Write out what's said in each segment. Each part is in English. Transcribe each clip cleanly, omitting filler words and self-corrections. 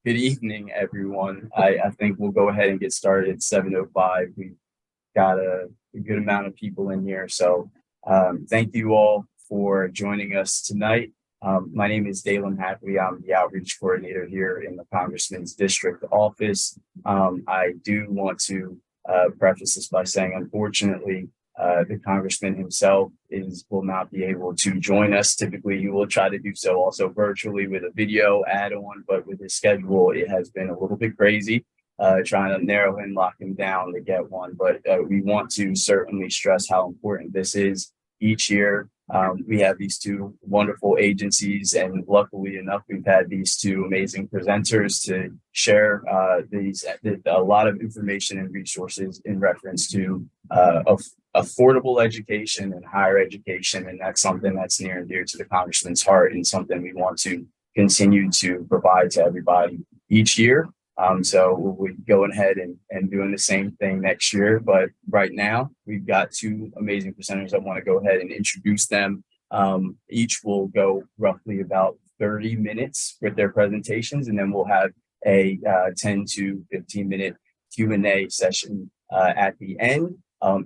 Good evening, everyone. I think we'll go ahead and get started at 7:05. We've got a good amount of people in here. So thank you all for joining us tonight. My name is Dalen Hackley. I'm the outreach coordinator here in the Congressman's district office. I do want to preface this by saying, unfortunately, the congressman himself will not be able to join us. Typically, he will try to do so also virtually with a video add-on, but with his schedule, it has been a little bit crazy trying to narrow him, lock him down to get one. But we want to certainly stress how important this is each year. We have these two wonderful agencies, and luckily enough, we've had these two amazing presenters to share a lot of information and resources in reference to affordable education and higher education. And that's something that's near and dear to the congressman's heart, and something we want to continue to provide to everybody each year. So we'll be going ahead and doing the same thing next year. But right now, we've got two amazing presenters. I want to go ahead and introduce them. Each will go roughly about 30 minutes with their presentations, and then we'll have a 10 to 15-minute Q&A session at the end.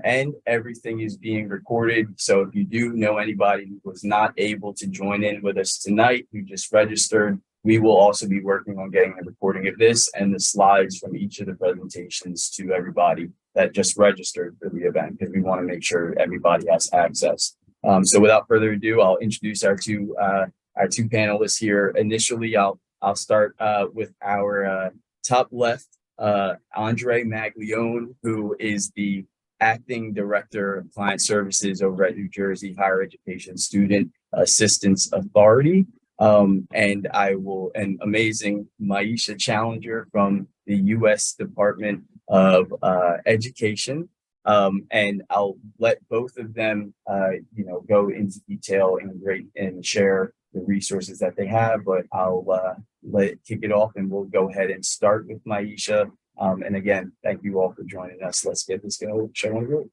And everything is being recorded. So if you do know anybody who was not able to join in with us tonight, who just registered, we will also be working on getting a recording of this and the slides from each of the presentations to everybody that just registered for the event, because we want to make sure everybody has access. So without further ado, I'll introduce our two panelists here. Initially, I'll start with our top left, Andre Maglione, who is the Acting Director of Client Services over at New Jersey Higher Education Student Assistance Authority. And amazing Maisha Challenger from the U.S. Department of Education. And I'll let both of them, go into detail and share the resources that they have, but I'll kick it off, and we'll go ahead and start with Maisha. And again, thank you all for joining us. Let's get this show on the road.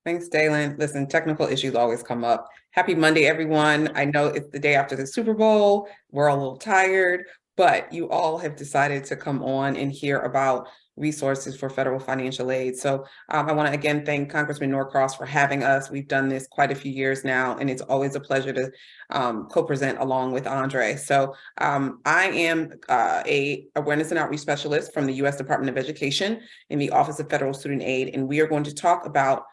Thanks, Dalen. Listen, technical issues always come up. Happy Monday, everyone. I know it's the day after the Super Bowl. We're a little tired, but you all have decided to come on and hear about resources for federal financial aid. So I want to again thank Congressman Norcross for having us. We've done this quite a few years now, and it's always a pleasure to co-present along with Andre. So I am a awareness and outreach specialist from the U.S. Department of Education in the Office of Federal Student Aid, and we are going to talk about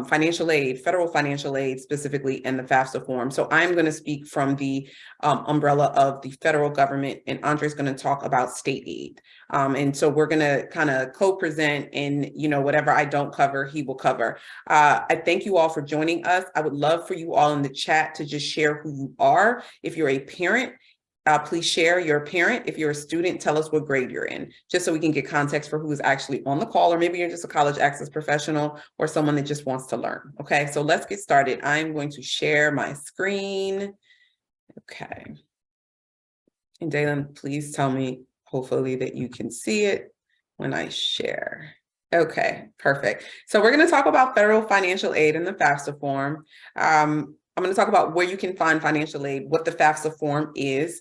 financial aid, federal financial aid specifically, and the FAFSA form. So I'm going to speak from the umbrella of the federal government, and Andre's going to talk about state aid. And so we're going to kind of co-present, and whatever I don't cover, he will cover. I thank you all for joining us. I would love for you all in the chat to just share who you are. If you're a parent, please share your parent. If you're a student, tell us what grade you're in, just so we can get context for who is actually on the call, or maybe you're just a college access professional or someone that just wants to learn. Okay, so let's get started. I'm going to share my screen. Okay. And Dalen, please tell me, hopefully, that you can see it when I share. Okay, perfect. So we're going to talk about federal financial aid in the FAFSA form. I'm going to talk about where you can find financial aid, what the FAFSA form is,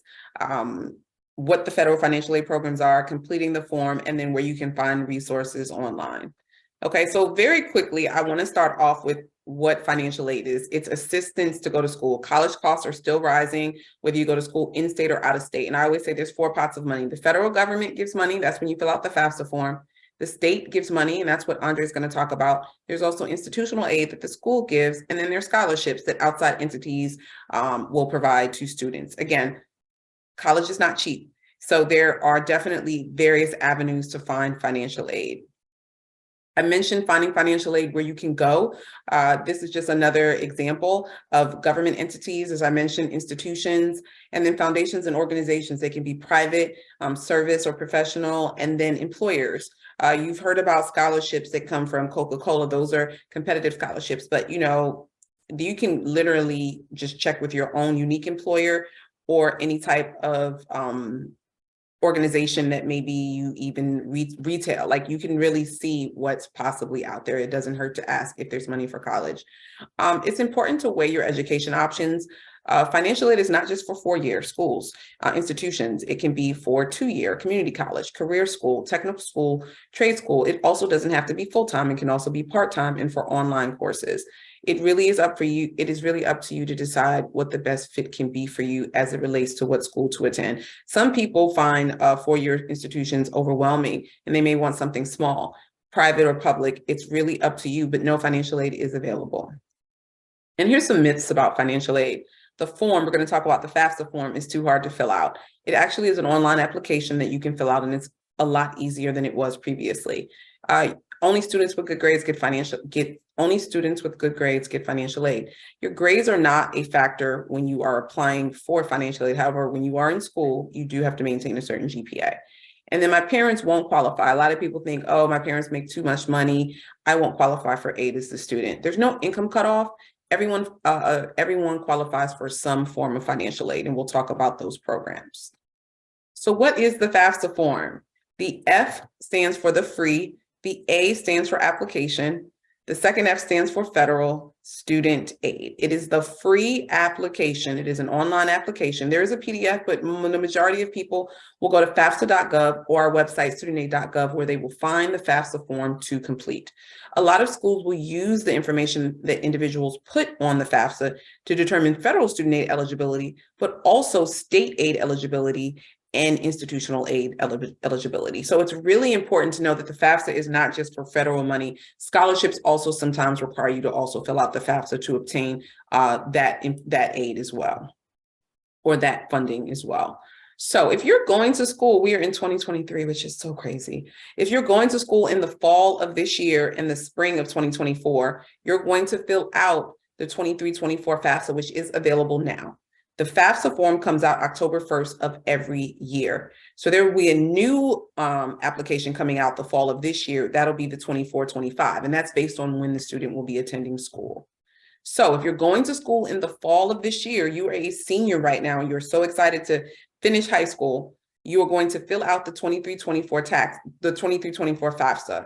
what the federal financial aid programs are, completing the form, and then where you can find resources online. Okay, so very quickly, I want to start off with what financial aid is. It's assistance to go to school. College costs are still rising, whether you go to school in-state or out of state. And I always say there's four pots of money. The federal government gives money. That's when you fill out the FAFSA form. The state gives money, and that's what Andre is going to talk about. There's also institutional aid that the school gives, and then there's scholarships that outside entities will provide to students. Again, college is not cheap, so there are definitely various avenues to find financial aid. I mentioned finding financial aid where you can go. This is just another example of government entities, as I mentioned, institutions, and then foundations and organizations. They can be private, service or professional, and then employers. You've heard about scholarships that come from Coca-Cola. Those are competitive scholarships, but you can literally just check with your own unique employer or any type of organization that maybe you even retail. Like, you can really see what's possibly out there. It doesn't hurt to ask if there's money for college. It's important to weigh your education options. Financial aid is not just for 4-year schools, institutions. It can be for 2-year community college, career school, technical school, trade school. It also doesn't have to be full-time. It can also be part-time and for online courses. It really is up for you. It is really up to you to decide what the best fit can be for you as it relates to what school to attend. Some people find 4-year institutions overwhelming and they may want something small, private or public. It's really up to you, but no, financial aid is available. And here's some myths about financial aid. The form, we're going to talk about the FAFSA form, is too hard to fill out. It actually is an online application that you can fill out, and it's a lot easier than it was previously. Only students with good grades get financial aid. Your grades are not a factor when you are applying for financial aid. However, when you are in school, you do have to maintain a certain GPA. And then my parents won't qualify. A lot of people think, oh, my parents make too much money, I won't qualify for aid as a student. There's no income cutoff. Everyone qualifies for some form of financial aid, and we'll talk about those programs. So what is the FAFSA form? The F stands for the free, the A stands for application, the second F stands for federal student aid. It is the free application. It is an online application. There is a PDF, but the majority of people will go to FAFSA.gov or our website, studentaid.gov, where they will find the FAFSA form to complete. A lot of schools will use the information that individuals put on the FAFSA to determine federal student aid eligibility, but also state aid eligibility and institutional aid eligibility. So it's really important to know that the FAFSA is not just for federal money. Scholarships also sometimes require you to also fill out the FAFSA to obtain that aid as well, or that funding as well. So if you're going to school, we are in 2023, which is so crazy. If you're going to school in the fall of this year and the spring of 2024, you're going to fill out the 23-24 FAFSA, which is available now. The FAFSA form comes out October 1st of every year. So there will be a new application coming out the fall of this year. That'll be the 24-25, and that's based on when the student will be attending school. So if you're going to school in the fall of this year, you are a senior right now, and you're so excited to finish high school, you are going to fill out the 23-24 FAFSA.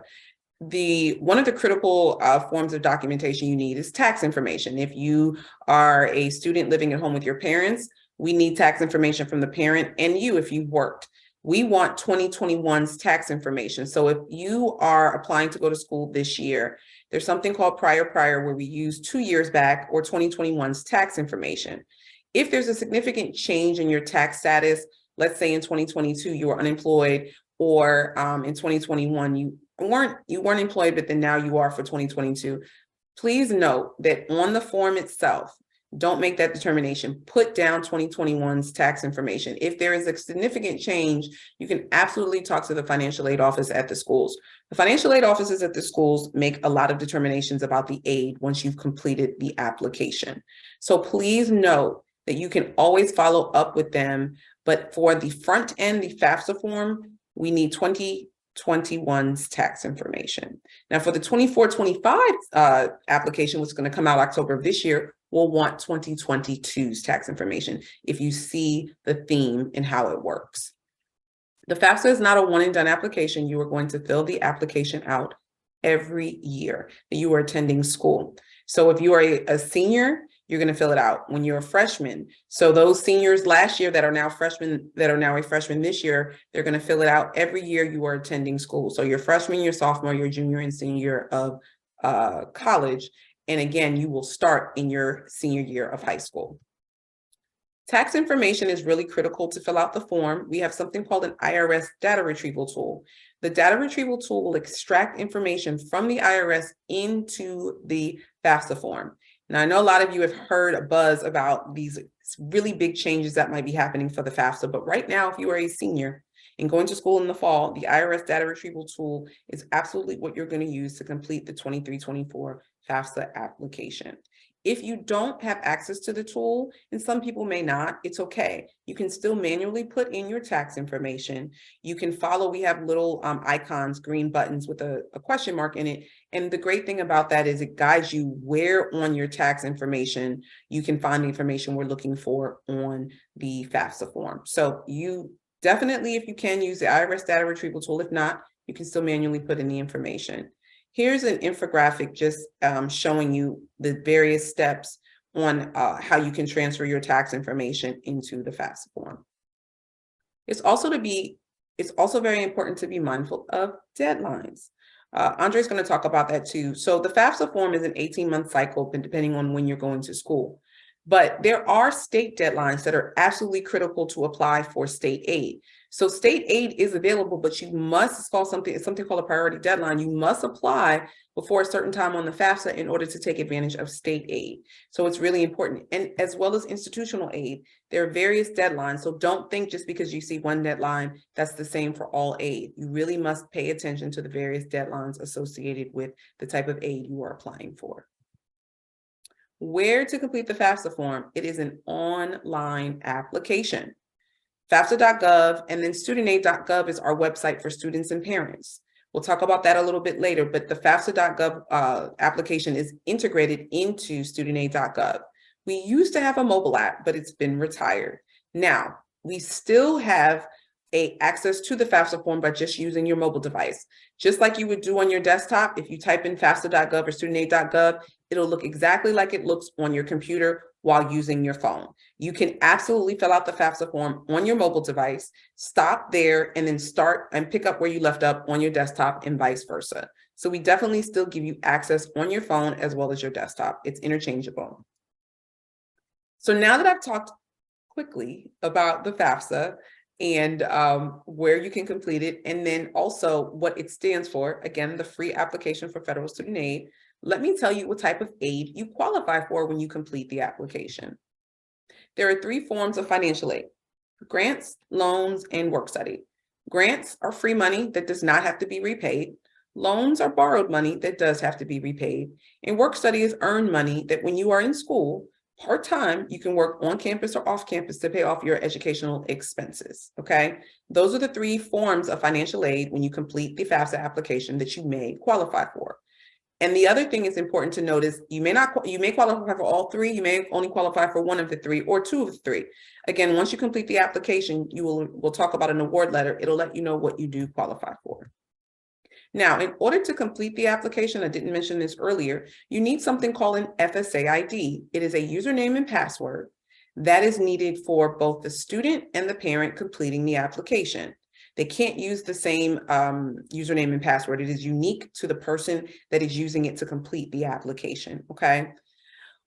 One of the critical forms of documentation you need is tax information. If you are a student living at home with your parents, we need tax information from the parent, and you, if you've worked. We want 2021's tax information. So if you are applying to go to school this year, there's something called prior where we use 2 years back, or 2021's tax information. If there's a significant change in your tax status, let's say in 2022 you were unemployed, or in 2021 you weren't employed, but then now you are for 2022, please note that on the form itself, don't make that determination. Put down 2021's tax information. If there is a significant change, you can absolutely talk to the financial aid office at the schools. The financial aid offices at the schools make a lot of determinations about the aid once you've completed the application. So please note that you can always follow up with them, but for the front end, the FAFSA form, we need 2021's tax information. Now for the 24-25 application, which is going to come out October of this year, we'll want 2022's tax information if you see the theme and how it works. The FAFSA is not a one and done application. You are going to fill the application out every year that you are attending school. So if you are a senior, you're going to fill it out. When you're a freshman, so those seniors last year that are now a freshman this year, they're going to fill it out every year you are attending school. So your freshman, your sophomore, your junior, and senior year of college. And again, you will start in your senior year of high school. Tax information is really critical to fill out the form. We have something called an IRS data retrieval tool. The data retrieval tool will extract information from the IRS into the FAFSA form. Now, I know a lot of you have heard a buzz about these really big changes that might be happening for the FAFSA, but right now, if you are a senior and going to school in the fall, the IRS data retrieval tool is absolutely what you're going to use to complete the 23-24 FAFSA application. If you don't have access to the tool, and some people may not, it's okay. You can still manually put in your tax information. You can follow, we have little icons, green buttons with a question mark in it. And the great thing about that is it guides you where on your tax information you can find the information we're looking for on the FAFSA form. So you definitely, if you can, use the IRS data retrieval tool. If not, you can still manually put in the information. Here's an infographic just showing you the various steps on how you can transfer your tax information into the FAFSA form. It's also very important to be mindful of deadlines. Andre's going to talk about that too. So the FAFSA form is an 18-month cycle, depending on when you're going to school. But there are state deadlines that are absolutely critical to apply for state aid. So state aid is available, but you must, it's something called a priority deadline. You must apply before a certain time on the FAFSA in order to take advantage of state aid. So it's really important. And as well as institutional aid, there are various deadlines. So don't think just because you see one deadline, that's the same for all aid. You really must pay attention to the various deadlines associated with the type of aid you are applying for. Where to complete the FAFSA form? It is an online application. FAFSA.gov and then studentaid.gov is our website for students and parents. We'll talk about that a little bit later, but the FAFSA.gov application is integrated into studentaid.gov. We used to have a mobile app, but it's been retired. Now, we still have access to the FAFSA form by just using your mobile device. Just like you would do on your desktop, if you type in FAFSA.gov or studentaid.gov, it'll look exactly like it looks on your computer while using your phone. You can absolutely fill out the FAFSA form on your mobile device, stop there, and then start and pick up where you left up on your desktop and vice versa. So we definitely still give you access on your phone as well as your desktop. It's interchangeable. So now that I've talked quickly about the FAFSA and where you can complete it, and then also what it stands for, again, the free application for federal student aid, let me tell you what type of aid you qualify for when you complete the application. There are 3 forms of financial aid: grants, loans, and work study. Grants are free money that does not have to be repaid. Loans are borrowed money that does have to be repaid. And work study is earned money that when you are in school, part-time, you can work on campus or off campus to pay off your educational expenses, okay? Those are the 3 forms of financial aid when you complete the FAFSA application that you may qualify for. And the other thing is important to note is you may qualify for all 3, you may only qualify for 1 of the 3 or 2 of the 3. Again, once you complete the application, we'll talk about an award letter. It'll let you know what you do qualify for. Now, in order to complete the application, I didn't mention this earlier, you need something called an FSA ID. It is a username and password that is needed for both the student and the parent completing the application. They can't use the same username and password. It is unique to the person that is using it to complete the application, okay?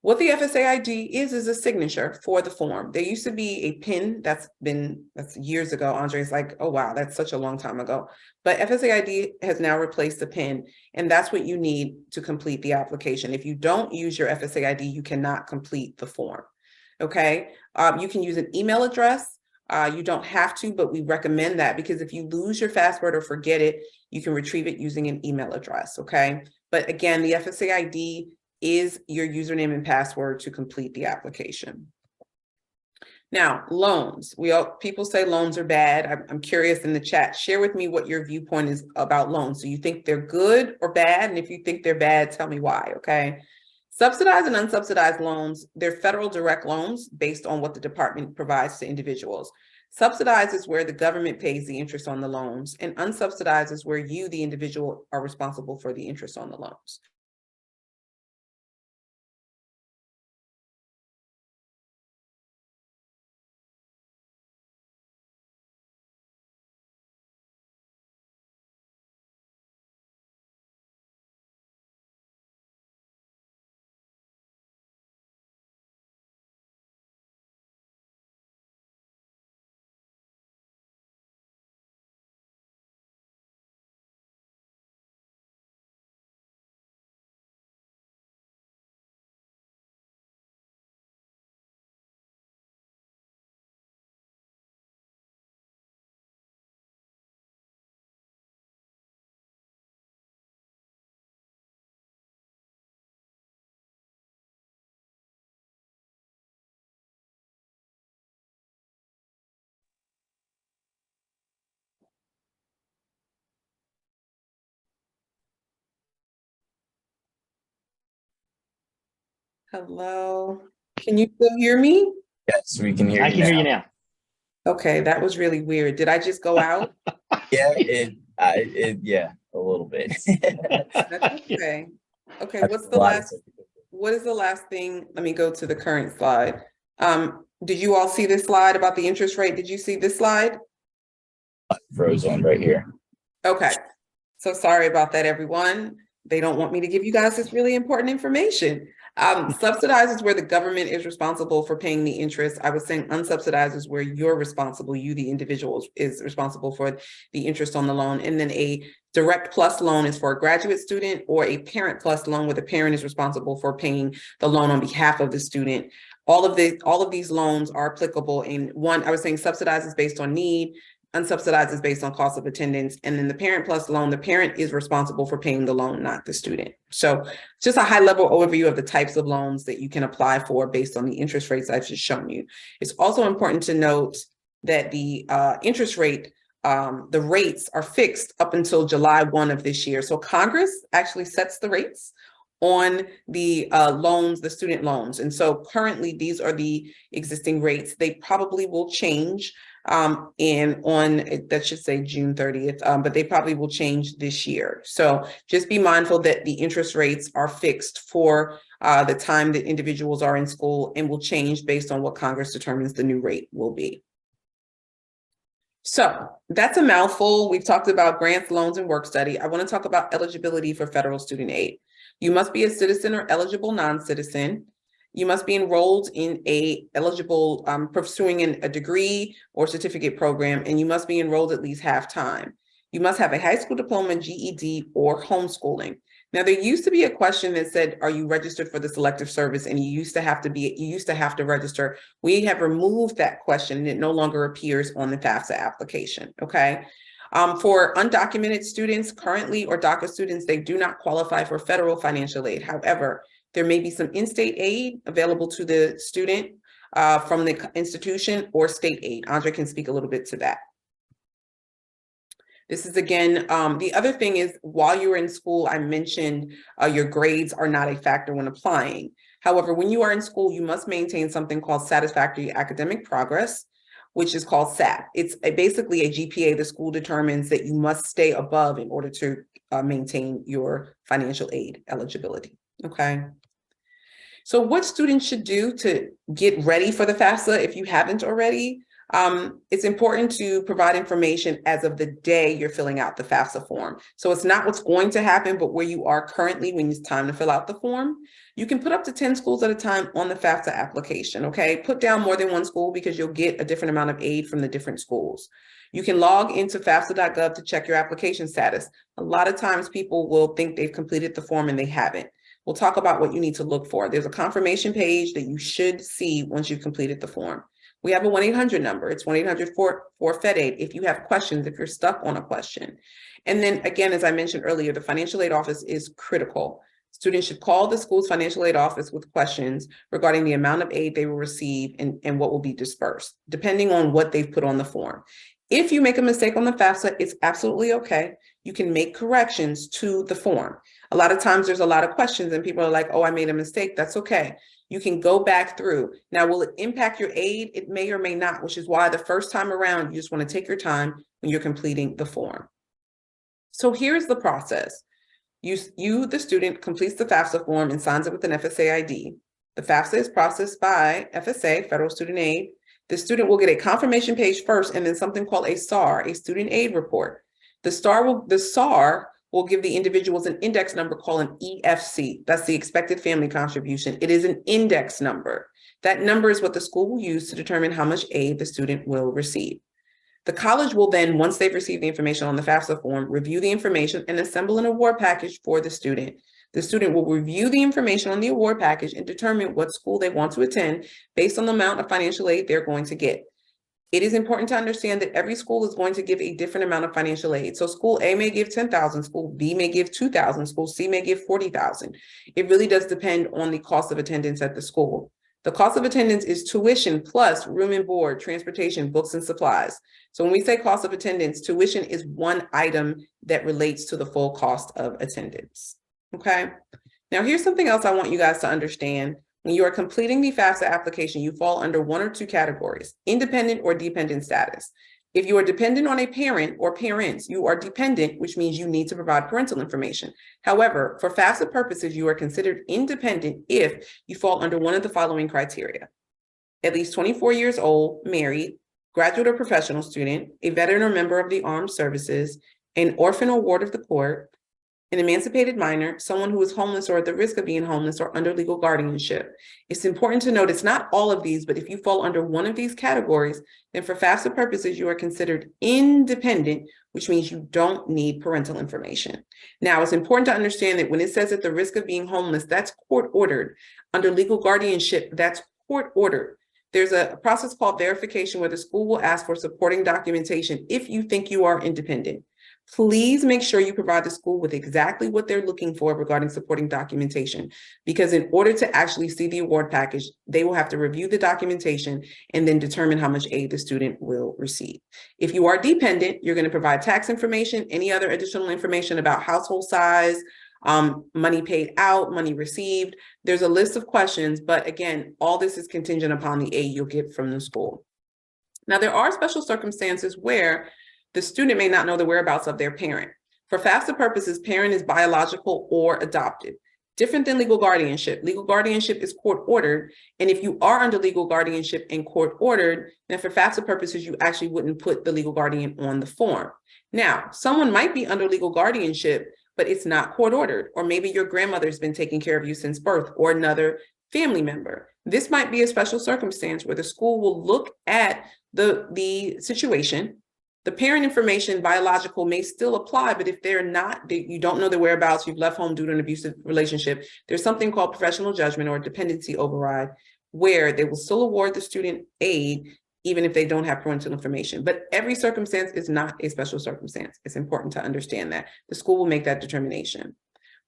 What the FSA ID is a signature for the form. There used to be a PIN that's years ago. Andre's like, oh, wow, that's such a long time ago. But FSA ID has now replaced the PIN, and that's what you need to complete the application. If you don't use your FSA ID, you cannot complete the form, okay? You can use an email address. You don't have to, but we recommend that because if you lose your password or forget it, you can retrieve it using an email address, okay? But again, the FSA ID is your username and password to complete the application. Now, loans. People say loans are bad. I'm curious in the chat. Share with me what your viewpoint is about loans. Do you think they're good or bad? And if you think they're bad, tell me why, okay? Subsidized and unsubsidized loans, they're federal direct loans based on what the department provides to individuals. Subsidized is where the government pays the interest on the loans, and unsubsidized is where you, the individual, are responsible for the interest on the loans. Hello, can you still hear me? Yes, we can hear I you can hear you now. now. Okay, that was really weird. Did I just go out? Yeah, yeah, a little bit. That's okay. Okay, That's what's a the lot of last what is the last thing? Let me go to the current slide. Did you all see this slide about the interest rate? Did you see this slide? Froze on right here. Okay, so sorry about that, everyone. They don't want me to give you guys this really important information. Subsidized is where the government is responsible for paying the interest. I was saying unsubsidized is where you're responsible, you, the individual, is responsible for the interest on the loan. And then a direct plus loan is for a graduate student, or a parent plus loan where the parent is responsible for paying the loan on behalf of the student. All of these loans are applicable. In one, I was saying subsidized is based on need, unsubsidized is based on cost of attendance, and then the parent plus loan, the parent is responsible for paying the loan, not the student. So just a high level overview of the types of loans that you can apply for based on the interest rates I've just shown you. It's also important to note that the interest rate, the rates are fixed up until July 1 of this year. So Congress actually sets the rates on the loans, the student loans. And so currently these are the existing rates. They probably will change and on, that should say June 30th, but they probably will change this year. So just be mindful that the interest rates are fixed for the time that individuals are in school, and will change based on what Congress determines the new rate will be. So that's a mouthful. We've talked about grants, loans, and work study. I want to talk about eligibility for federal student aid. You must be a citizen or eligible non-citizen. You must be enrolled in a eligible, pursuing a degree or certificate program, and you must be enrolled at least half-time. You must have a high school diploma, GED, or homeschooling. Now, there used to be a question that said, are you registered for the selective service? And you used to have to register. We have removed that question, and it no longer appears on the FAFSA application, okay? For undocumented students currently, or DACA students, they do not qualify for federal financial aid. However, there may be some in-state aid available to the student from the institution, or state aid. Andre can speak a little bit to that. This is again, the other thing is, while you're in school, I mentioned your grades are not a factor when applying. However, when you are in school, you must maintain something called satisfactory academic progress, which is called SAP. It's basically a GPA the school determines that you must stay above in order to maintain your financial aid eligibility, okay? So what students should do to get ready for the FAFSA if you haven't already? It's important to provide information as of the day you're filling out the FAFSA form. So it's not what's going to happen, but where you are currently when it's time to fill out the form. You can put up to 10 schools at a time on the FAFSA application, okay? Put down more than one school because you'll get a different amount of aid from the different schools. You can log into FAFSA.gov to check your application status. A lot of times people will think they've completed the form and they haven't. We'll talk about what you need to look for. There's a confirmation page that you should see once you've completed the form. We have a 1-800 number. It's 1-800 for FedAid if you have questions, if you're stuck on a question. And then again, as I mentioned earlier, the financial aid office is critical. Students should call the school's financial aid office with questions regarding the amount of aid they will receive and what will be dispersed, depending on what they've put on the form. If you make a mistake on the FAFSA, it's absolutely okay. You can make corrections to the form. A lot of times there's a lot of questions and people are like, oh, I made a mistake. That's okay. You can go back through. Now, will it impact your aid? It may or may not, which is why the first time around, you just want to take your time when you're completing the form. So here's the process. You, the student, completes the FAFSA form and signs it with an FSA ID. The FAFSA is processed by FSA, Federal Student Aid. The student will get a confirmation page first and then something called a SAR, a student aid report. The SAR will give the individuals an index number called an EFC. That's the expected family contribution. It is an index number. That number is what the school will use to determine how much aid the student will receive. The college will then, once they've received the information on the FAFSA form, review the information and assemble an award package for the student. The student will review the information on the award package and determine what school they want to attend based on the amount of financial aid they're going to get. It is important to understand that every school is going to give a different amount of financial aid. So school A may give 10,000, school B may give 2,000, school C may give 40,000. It really does depend on the cost of attendance at the school. The cost of attendance is tuition plus room and board, transportation, books, and supplies. So when we say cost of attendance, tuition is one item that relates to the full cost of attendance. Okay. Now here's something else I want you guys to understand. When you are completing the FAFSA application, you fall under one or two categories: independent or dependent status. If you are dependent on a parent or parents, you are dependent, which means you need to provide parental information. However, for FAFSA purposes, you are considered independent if you fall under one of the following criteria: at least 24 years old, married, graduate or professional student, a veteran or member of the armed services, an orphan or ward of the court, an emancipated minor, someone who is homeless or at the risk of being homeless or under legal guardianship. It's important to note it's not all of these, but if you fall under one of these categories, then for FAFSA purposes, you are considered independent, which means you don't need parental information. Now, it's important to understand that when it says at the risk of being homeless, that's court ordered. Under legal guardianship, that's court ordered. There's a process called verification where the school will ask for supporting documentation if you think you are independent. Please make sure you provide the school with exactly what they're looking for regarding supporting documentation, because in order to actually see the award package, they will have to review the documentation and then determine how much aid the student will receive. If you are dependent, you're going to provide tax information, any other additional information about household size, money paid out, money received. There's a list of questions, but again, all this is contingent upon the aid you'll get from the school. Now, there are special circumstances where the student may not know the whereabouts of their parent. For FAFSA purposes, parent is biological or adopted. Different than legal guardianship. Legal guardianship is court ordered. And if you are under legal guardianship and court ordered, then for FAFSA purposes, you actually wouldn't put the legal guardian on the form. Now, someone might be under legal guardianship, but it's not court ordered. Or maybe your grandmother's been taking care of you since birth, or another family member. This might be a special circumstance where the school will look at the situation. The parent information, biological, may still apply, but if they're not, you don't know their whereabouts, you've left home due to an abusive relationship, there's something called professional judgment or dependency override, where they will still award the student aid even if they don't have parental information. But every circumstance is not a special circumstance. It's important to understand that. The school will make that determination.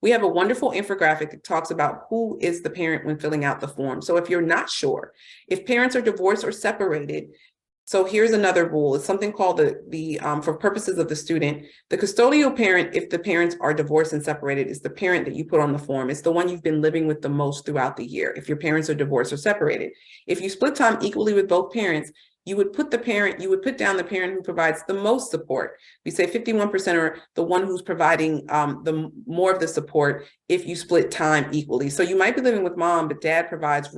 We have a wonderful infographic that talks about who is the parent when filling out the form. So if you're not sure, if parents are divorced or separated, so here's another rule. It's something called for purposes of the student, the custodial parent, if the parents are divorced and separated, is the parent that you put on the form. It's the one you've been living with the most throughout the year, if your parents are divorced or separated. If you split time equally with both parents, you would put down the parent who provides the most support. We say 51% are the one who's providing the more of the support if you split time equally. So you might be living with mom, but dad provides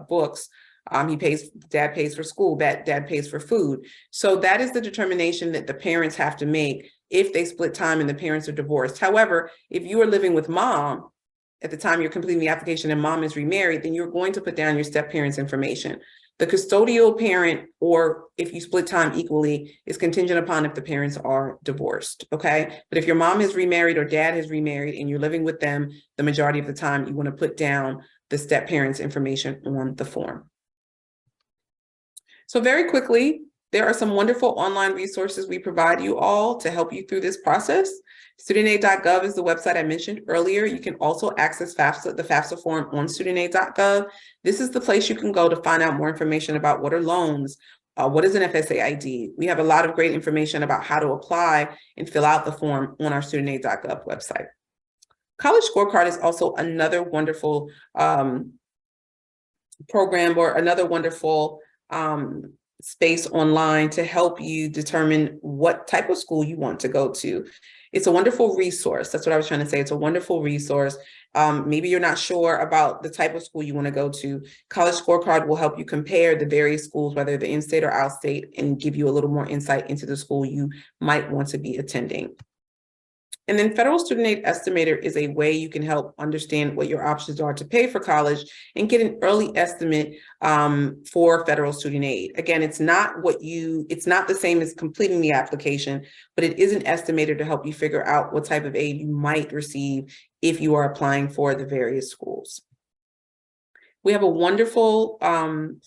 books. Dad pays for school, dad pays for food. So that is the determination that the parents have to make if they split time and the parents are divorced. However, if you are living with mom at the time you're completing the application and mom is remarried, then you're going to put down your step parents' information. The custodial parent, or if you split time equally, is contingent upon if the parents are divorced, okay? But if your mom is remarried or dad is remarried and you're living with them the majority of the time, you want to put down the step parents' information on the form. So very quickly, there are some wonderful online resources we provide you all to help you through this process. Studentaid.gov is the website I mentioned earlier. You can also access FAFSA, the FAFSA form on studentaid.gov. This is the place you can go to find out more information about what are loans, what is an FSA ID. We have a lot of great information about how to apply and fill out the form on our studentaid.gov website. College Scorecard is also another wonderful program, or another wonderful space online to help you determine what type of school you want to go to. It's a wonderful resource. That's what I was trying to say. It's a wonderful resource. Maybe you're not sure about the type of school you want to go to. College Scorecard will help you compare the various schools, whether they're in-state or out-state, and give you a little more insight into the school you might want to be attending. And then Federal Student Aid Estimator is a way you can help understand what your options are to pay for college and get an early estimate for federal student aid. Again, it's not the same as completing the application, but it is an estimator to help you figure out what type of aid you might receive if you are applying for the various schools. We have a wonderful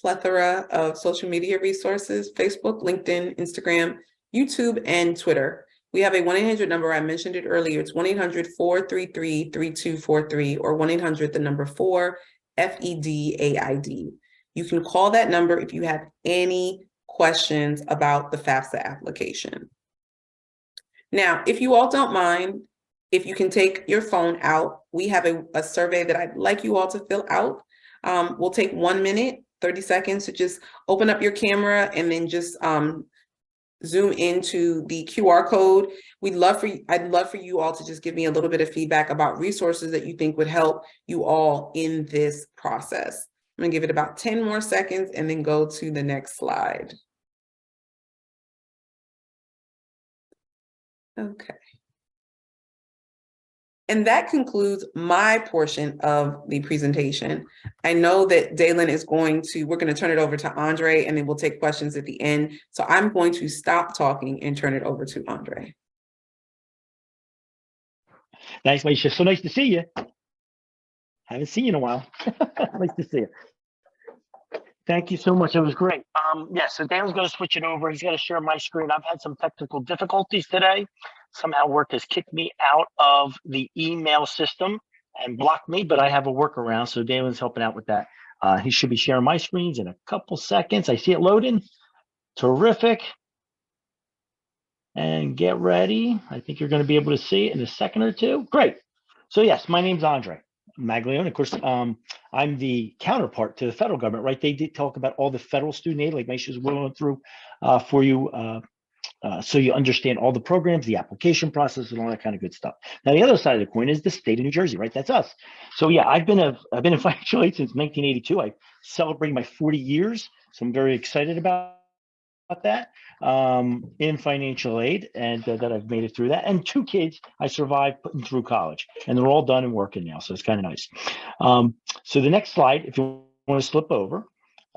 plethora of social media resources: Facebook, LinkedIn, Instagram, YouTube, and Twitter. We have a 1-800 number. I mentioned it earlier. It's 1-800-433-3243 or 1-800-4-FEDAID. You can call that number if you have any questions about the FAFSA application. Now, if you all don't mind, if you can take your phone out, we have a survey that I'd like you all to fill out. We'll take 1 minute, 30 seconds to just open up your camera and then just zoom into the QR code. I'd love for you all to just give me a little bit of feedback about resources that you think would help you all in this process. I'm gonna give it about 10 more seconds and then go to the next slide. Okay. And that concludes my portion of the presentation. I know that Dalen is we're going to turn it over to Andre, and then we'll take questions at the end. So I'm going to stop talking and turn it over to Andre. Nice, Alicia. So nice to see you. Haven't seen you in a while. Nice to see you. Thank you so much. It was great. So Dan's going to switch it over. He's going to share my screen. I've had some technical difficulties today. Somehow work has kicked me out of the email system and blocked me, but I have a workaround. So Dalen's helping out with that. He should be sharing my screens in a couple seconds. I see it loading. Terrific. And get ready. I think you're going to be able to see it in a second or two. Great. So yes, my name's Andre Maglione. Of course, I'm the counterpart to the federal government, right? They did talk about all the federal student aid, like Maisha's going through for you, so you understand all the programs, the application process, and all that kind of good stuff. Now, the other side of the coin is the state of New Jersey, right? That's us. So yeah, I've been in financial aid since 1982. I celebrate my 40 years, so I'm very excited about that in financial aid, and that I've made it through that. And 2 kids I survived putting through college, and they're all done and working now, so it's kind of nice. So the next slide, if you want to slip over,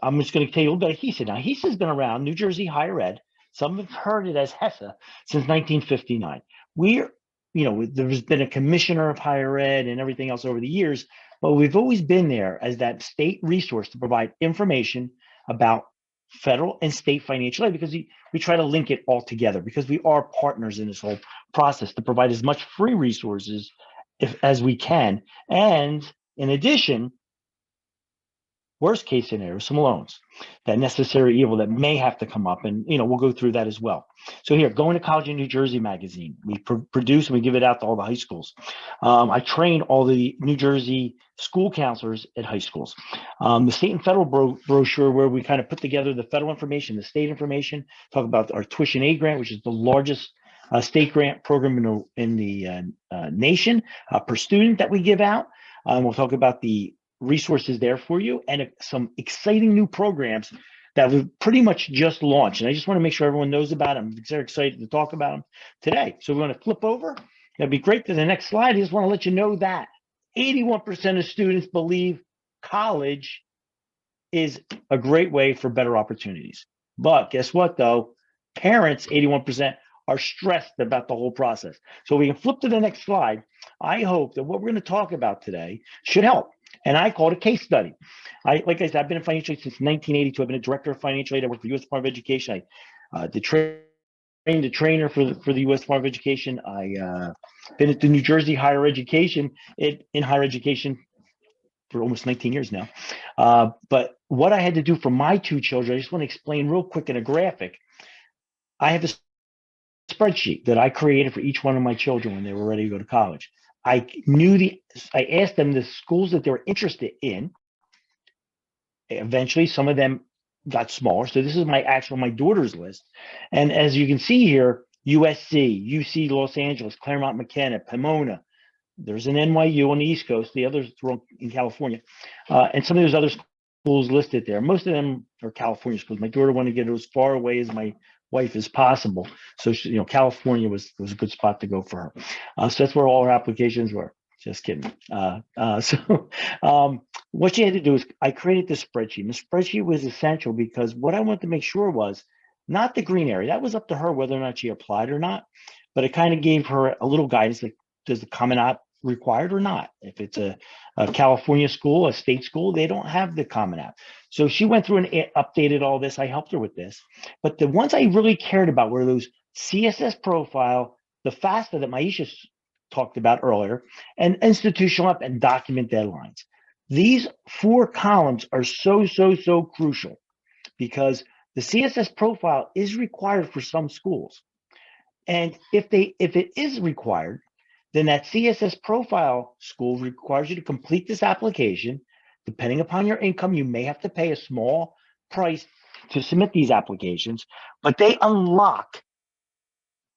I'm just going to tell you a little bit of HESA. Now, HESA's been around, New Jersey Higher Ed. Some have heard it as HESA since 1959. There's been a commissioner of higher ed and everything else over the years, but we've always been there as that state resource to provide information about federal and state financial aid, because we try to link it all together, because we are partners in this whole process to provide as much free resources as we can. And in addition, worst case scenario, some loans, that necessary evil that may have to come up. And, we'll go through that as well. So here, Going to College in New Jersey magazine, we produce and we give it out to all the high schools. I train all the New Jersey school counselors at high schools. The state and federal brochure, where we kind of put together the federal information, the state information, talk about our tuition aid grant, which is the largest state grant program in the nation per student that we give out. We'll talk about the resources there for you, and some exciting new programs that we've pretty much just launched. And I just want to make sure everyone knows about them. I'm very excited to talk about them today. So we're going to flip over. That'd be great. To the next slide, I just want to let you know that 81% of students believe college is a great way for better opportunities. But guess what, though? Parents, 81%, are stressed about the whole process. So we can flip to the next slide. I hope that what we're going to talk about today should help. And I call it a case study. Like I said, I've been in financial aid since 1982. I've been a director of financial aid. I worked for the U.S. Department of Education. I trained a trainer for the U.S. Department of Education. I been at the New Jersey Higher Education in higher education for almost 19 years now. But what I had to do for my 2 children, I just want to explain real quick in a graphic. I have a spreadsheet that I created for each one of my children when they were ready to go to college. I asked them the schools that they were interested in. Eventually, some of them got smaller. So this is my daughter's list. And as you can see here, USC, UC Los Angeles, Claremont McKenna, Pomona. There's an NYU on the East Coast. The others were in California. And some of those other schools listed there. Most of them are California schools. My daughter wanted to get as far away as my wife as possible. So California was a good spot to go for her. So that's where all her applications were. Just kidding. What she had to do is I created this spreadsheet. The spreadsheet was essential because what I wanted to make sure was not the green area. That was up to her whether or not she applied or not. But it kind of gave her a little guidance, like, does the Common App required or not? If it's a California school, a state school, they don't have the Common App. So she went through and updated all this. I helped her with this. But the ones I really cared about were those CSS profile, the FAFSA that Maisha talked about earlier, and institutional app and document deadlines. These 4 columns are so crucial because the CSS profile is required for some schools. And if it is required, then that CSS profile school requires you to complete this application. Depending upon your income, you may have to pay a small price to submit these applications, but they unlock,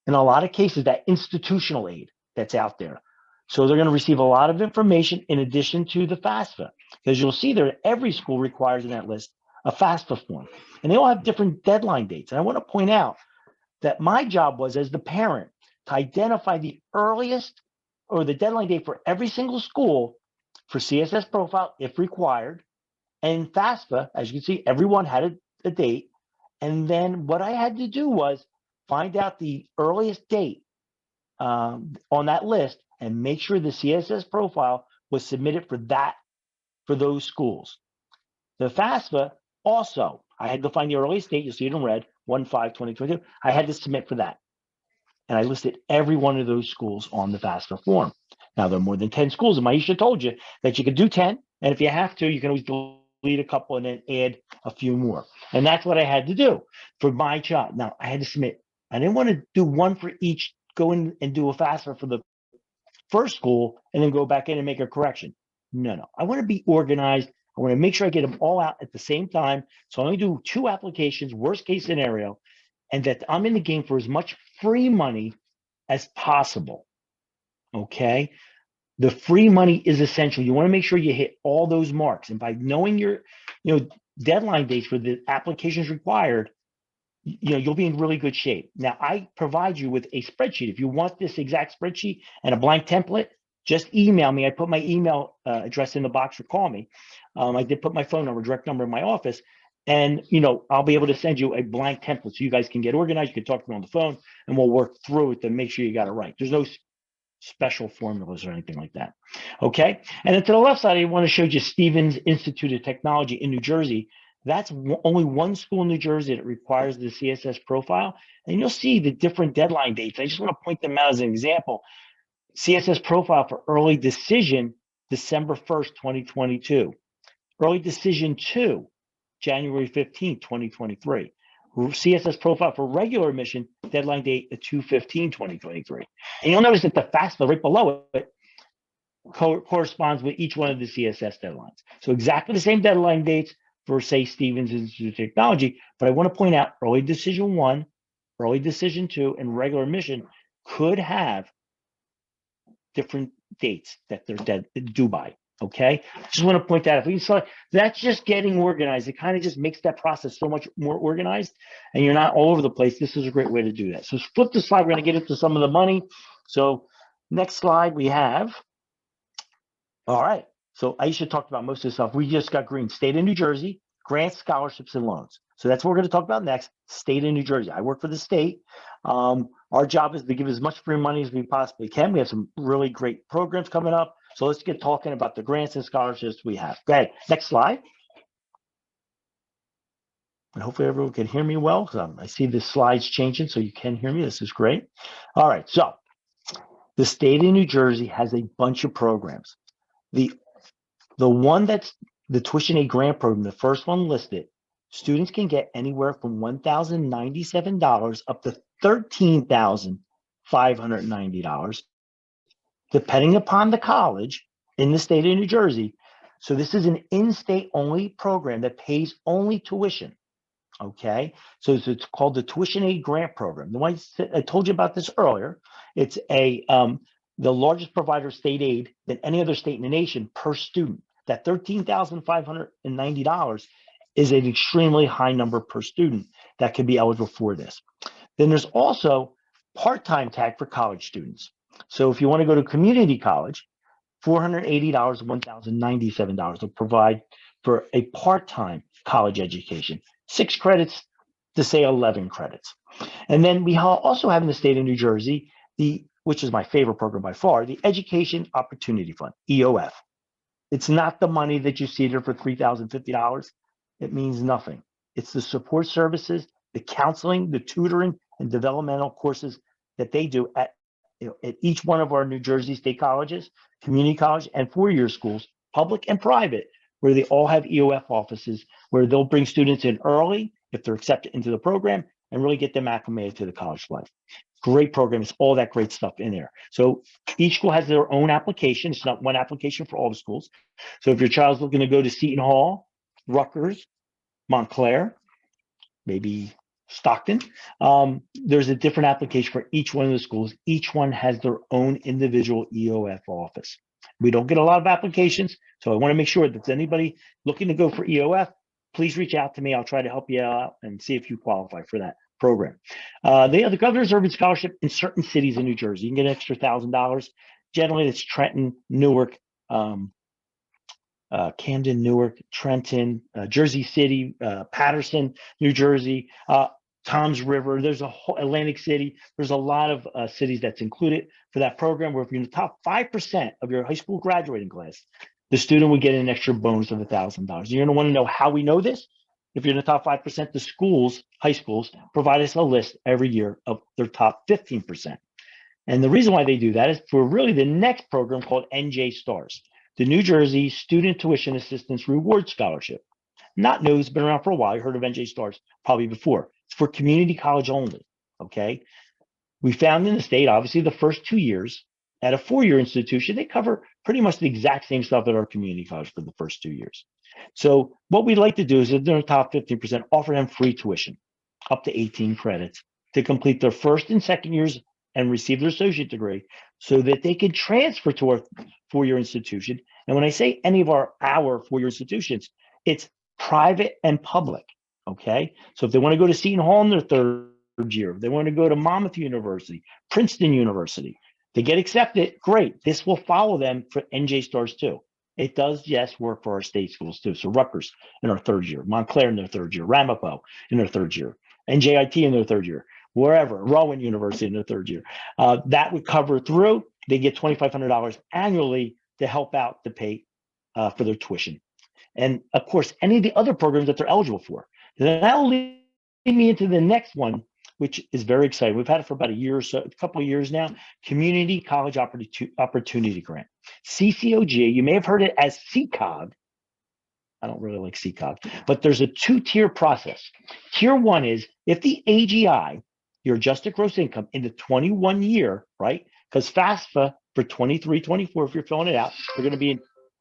in a lot of cases, that institutional aid that's out there. So they're going to receive a lot of information in addition to the FAFSA, because you'll see there every school requires in that list a FAFSA form, and they all have different deadline dates. And I want to point out that my job was, as the parent, to identify the earliest or the deadline date for every single school for CSS profile, if required. And FAFSA, as you can see, everyone had a date. And then what I had to do was find out the earliest date on that list and make sure the CSS profile was submitted for those schools. The FAFSA also, I had to find the earliest date. You'll see it in red, 1/5/2022. I had to submit for that. And I listed every one of those schools on the FAFSA form. Now, there are more than 10 schools, and Maisha told you that you could do 10. And if you have to, you can always delete a couple and then add a few more. And that's what I had to do for my job. Now, I had to submit. I didn't want to do one for each, go in and do a FAFSA for the first school and then go back in and make a correction. No. I want to be organized. I want to make sure I get them all out at the same time. So I only do 2 applications, worst case scenario, and that I'm in the game for as much free money as possible. Okay. The free money is essential. You want to make sure you hit all those marks. And by knowing your, deadline dates for the applications required, you'll be in really good shape. Now, I provide you with a spreadsheet. If you want this exact spreadsheet and a blank template, just email me. I put my email address in the box or call me. I did put my phone number, direct number in my office. And, I'll be able to send you a blank template so you guys can get organized. You can talk to me on the phone and we'll work through it to make sure you got it right. There's no special formulas or anything like that. Okay. And then to the left side, I want to show you Stevens Institute of Technology in New Jersey. That's only one school in New Jersey that requires the CSS profile. And you'll see the different deadline dates. I just want to point them out as an example. CSS profile for early decision, December 1st, 2022. Early decision 2, January 15th, 2023. CSS profile for regular admission, deadline date 2/15/2023. And you'll notice that the FAFSA right below it corresponds with each one of the CSS deadlines. So exactly the same deadline dates for, say, Stevens Institute of Technology, but I want to point out early decision 1, early decision 2, and regular admission could have different dates that they're due by. Okay, just want to point that out. If we saw that's just getting organized, it kind of just makes that process so much more organized, and you're not all over the place. This is a great way to do that. So flip the slide. We're going to get into some of the money. So next slide we have. All right. So Aisha talked about most of the stuff. We just got green. State of New Jersey, grants, scholarships, and loans. So that's what we're going to talk about next. State of New Jersey. I work for the state. Our job is to give as much free money as we possibly can. We have some really great programs coming up. So let's get talking about the grants and scholarships we have. Okay, next slide. And hopefully everyone can hear me well. I see the slides changing, so you can hear me. This is great. All right, so the state of New Jersey has a bunch of programs. The one that's the tuition aid grant program, the first one listed, students can get anywhere from $1,097 up to $13,590, depending upon the college in the state of New Jersey. So this is an in-state only program that pays only tuition. Okay, so it's called the Tuition Aid Grant Program. The one I told you about this earlier. It's the largest provider of state aid than any other state in the nation per student. That $13,590 is an extremely high number per student that can be eligible for this. Then there's also part-time tag for college students. So if you want to go to community college, $480, $1,097 will provide for a part-time college education. 6 credits to say 11 credits. And then we also have in the state of New Jersey, which is my favorite program by far, the Education Opportunity Fund, EOF. It's not the money that you see there for $3,050. It means nothing. It's the support services, the counseling, the tutoring, and developmental courses that they do at each one of our New Jersey state colleges, community college, and 4-year schools, public and private, where they all have EOF offices where they'll bring students in early if they're accepted into the program and really get them acclimated to the college life. Great program. It's all that great stuff in there. So each school has their own application. It's not one application for all the schools. So if your child's looking to go to Seton Hall, Rutgers, Montclair, maybe Stockton. There's a different application for each one of the schools. Each one has their own individual EOF office. We don't get a lot of applications, so I want to make sure that anybody looking to go for EOF, please reach out to me. I'll try to help you out and see if you qualify for that program. The Governor's Urban Scholarship in certain cities in New Jersey, you can get an extra $1,000. Generally, it's Trenton, Newark, Camden, Newark, Trenton, Jersey City, Patterson, New Jersey, Toms River. There's a whole Atlantic City. There's a lot of cities that's included for that program, where if you're in the top 5% of your high school graduating class, the student would get an extra bonus of $1,000. You're going to want to know how we know this. If you're in the top 5%, the schools, high schools, provide us a list every year of their top 15%. And the reason why they do that is for really the next program called NJ Stars, the New Jersey Student Tuition Assistance Reward Scholarship. Not new, it's been around for a while. You heard of NJ Stars probably before. It's for community college only, okay? We found in the state, obviously, the first 2 years at a four-year institution, they cover pretty much the exact same stuff at our community college for the first 2 years. So what we'd like to do is, if they're in the top 15%, offer them free tuition, up to 18 credits, to complete their first and second years and receive their associate degree, so that they can transfer to our four-year institution. And when I say any of our four-year institutions, it's private and public, okay? So if they want to go to Seton Hall in their third year, if they want to go to Monmouth University, Princeton University, they get accepted, great. This will follow them for NJ Stars too. It does, yes, work for our state schools too. So Rutgers in our third year, Montclair in their third year, Ramapo in their third year, NJIT in their third year, wherever, Rowan University in their third year. That would cover through. They get $2,500 annually to help out to pay for their tuition. And of course, any of the other programs that they're eligible for. Then that will lead me into the next one, which is very exciting. We've had it for about a year or so, a couple of years now, Community College Opportunity Grant. CCOG, you may have heard it as CCOG. I don't really like CCOG, but there's a two-tier process. Tier one is if the AGI, your adjusted gross income in the 21 year, right? Because FAFSA for 23, 24, if you're filling it out, they're going to be an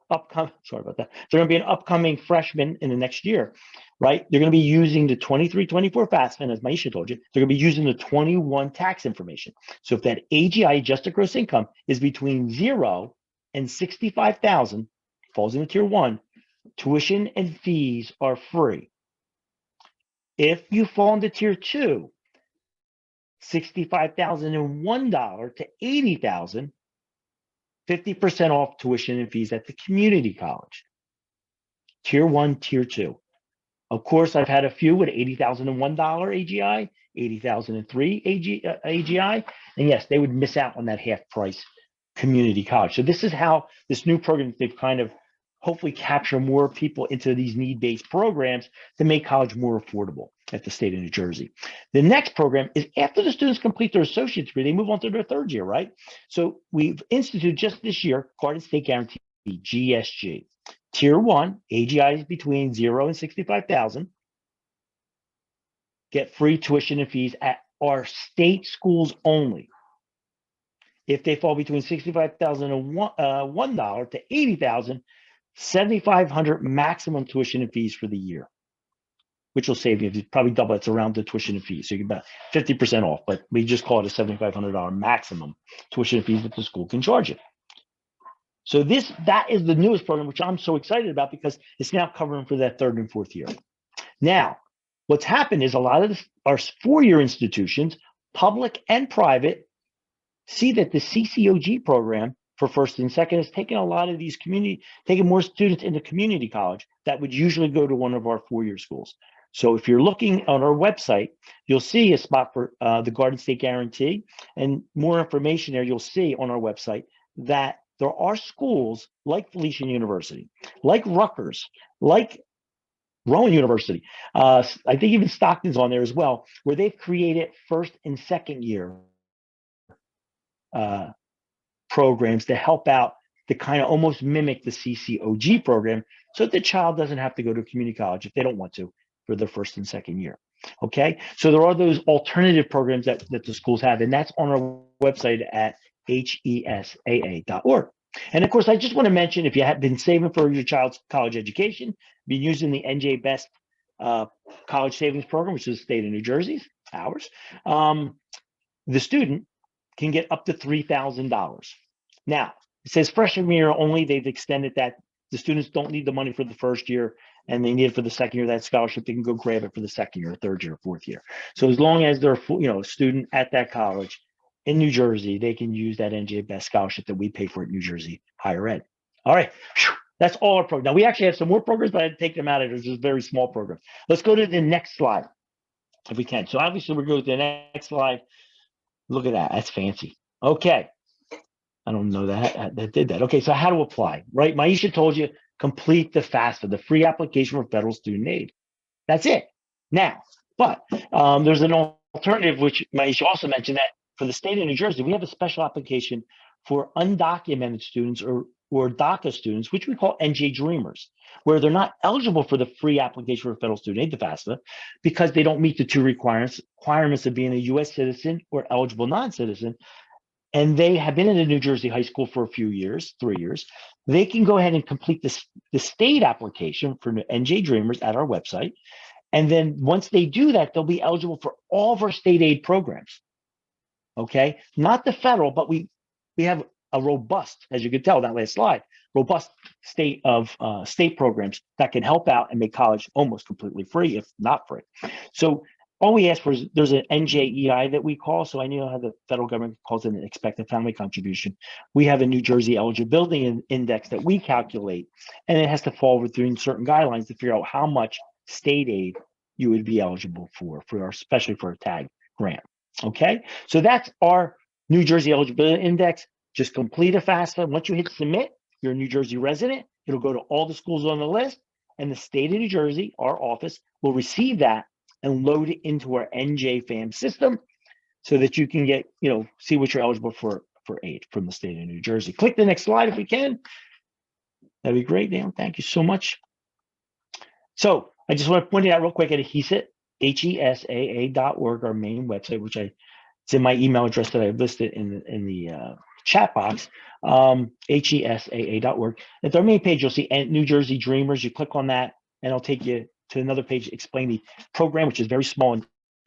upcoming, sorry about that. They're going to be an upcoming freshman in the next year, right? They're going to be using the 23, 24 FAFSA, and as Maisha told you, they're going to be using the 21 tax information. So if that AGI adjusted gross income is between 0 and 65,000, falls into tier one, tuition and fees are free. If you fall into tier two, $65,001 to $80,000, 50% off tuition and fees at the community college. Tier one, tier two. Of course, I've had a few with $80,001 AGI, $80,003 AGI, and yes, they would miss out on that half price community college. So this is how this new program, they've kind of hopefully capture more people into these need-based programs to make college more affordable at the state of New Jersey. The next program is after the students complete their associate's degree, they move on to their third year, right? So we've instituted just this year, Garden State Guarantee, GSG. Tier one, AGI is between 0 and 65,000. Get free tuition and fees at our state schools only. If they fall between $65,001 to $80,000, $7,500 maximum tuition and fees for the year, which will save you probably double. It's around the tuition and fees, so you get about 50% off. But we just call it a $7,500 maximum tuition and fees that the school can charge you. So that is the newest program, which I'm so excited about because it's now covering for that third and fourth year. Now, what's happened is a lot of our four-year institutions, public and private, see that the CCOG program for first and second has taken a lot of these taking more students into community college that would usually go to one of our four-year schools. So if you're looking on our website, you'll see a spot for the Garden State Guarantee, and more information there. You'll see on our website that there are schools like Felician University, like Rutgers, like Rowan University. I think even Stockton's on there as well, where they've created first and second year programs to help out, to kind of almost mimic the CCOG program, so that the child doesn't have to go to community college if they don't want to for their first and second year. Okay, so there are those alternative programs that the schools have, and that's on our website at hesaa.org. And of course, I just want to mention, if you have been saving for your child's college education, been using the NJ Best college savings program, which is the state of New Jersey's, ours, the student can get up to $3,000. Now, it says freshman year only. They've extended that. The students don't need the money for the first year, and they need it for the second year. That scholarship, they can go grab it for the second year, third year, fourth year. So as long as they're a student at that college in New Jersey, they can use that NJ Best scholarship that we pay for at New Jersey Higher Ed. All right. That's all our programs. Now, we actually have some more programs, but I had to take them out of it. It's just very small programs. Let's go to the next slide, if we can. So obviously, we'll go to the next slide. Look at that. That's fancy. Okay. I don't know that did that. Okay, so how to apply, right? Maisha told you, complete the FAFSA, the free application for federal student aid. That's it. Now, but there's an alternative, which Maisha also mentioned, that for the state of New Jersey, we have a special application for undocumented students or DACA students, which we call NJ Dreamers, where they're not eligible for the free application for federal student aid, the FAFSA, because they don't meet the two requirements of being a U.S. citizen or eligible non-citizen. And they have been in a New Jersey high school for a few years, 3 years. They can go ahead and complete the state application for NJ Dreamers at our website. And then once they do that, they'll be eligible for all of our state aid programs. Okay, not the federal, but we have a robust, as you could tell that last slide, robust state programs that can help out and make college almost completely free, if not free. So all we ask for is there's an NJEI that we call. So I know how the federal government calls it an expected family contribution. We have a New Jersey eligibility index that we calculate, and it has to fall within certain guidelines to figure out how much state aid you would be eligible for especially for a TAG grant. Okay, so that's our New Jersey eligibility index. Just complete a FAFSA. Once you hit submit, you're a New Jersey resident. It'll go to all the schools on the list, and the state of New Jersey, our office, will receive that and load it into our NJ FAM system so that you can get, see what you're eligible for aid from the state of New Jersey. Click the next slide if we can. That'd be great, Dan. Thank you so much. So I just want to point it out real quick at HESAA.org, our main website, which it's in my email address that I listed in the chat box, HESAA.org. At our main page, you'll see New Jersey Dreamers. You click on that, and it'll take you to another page to explain the program, which is very small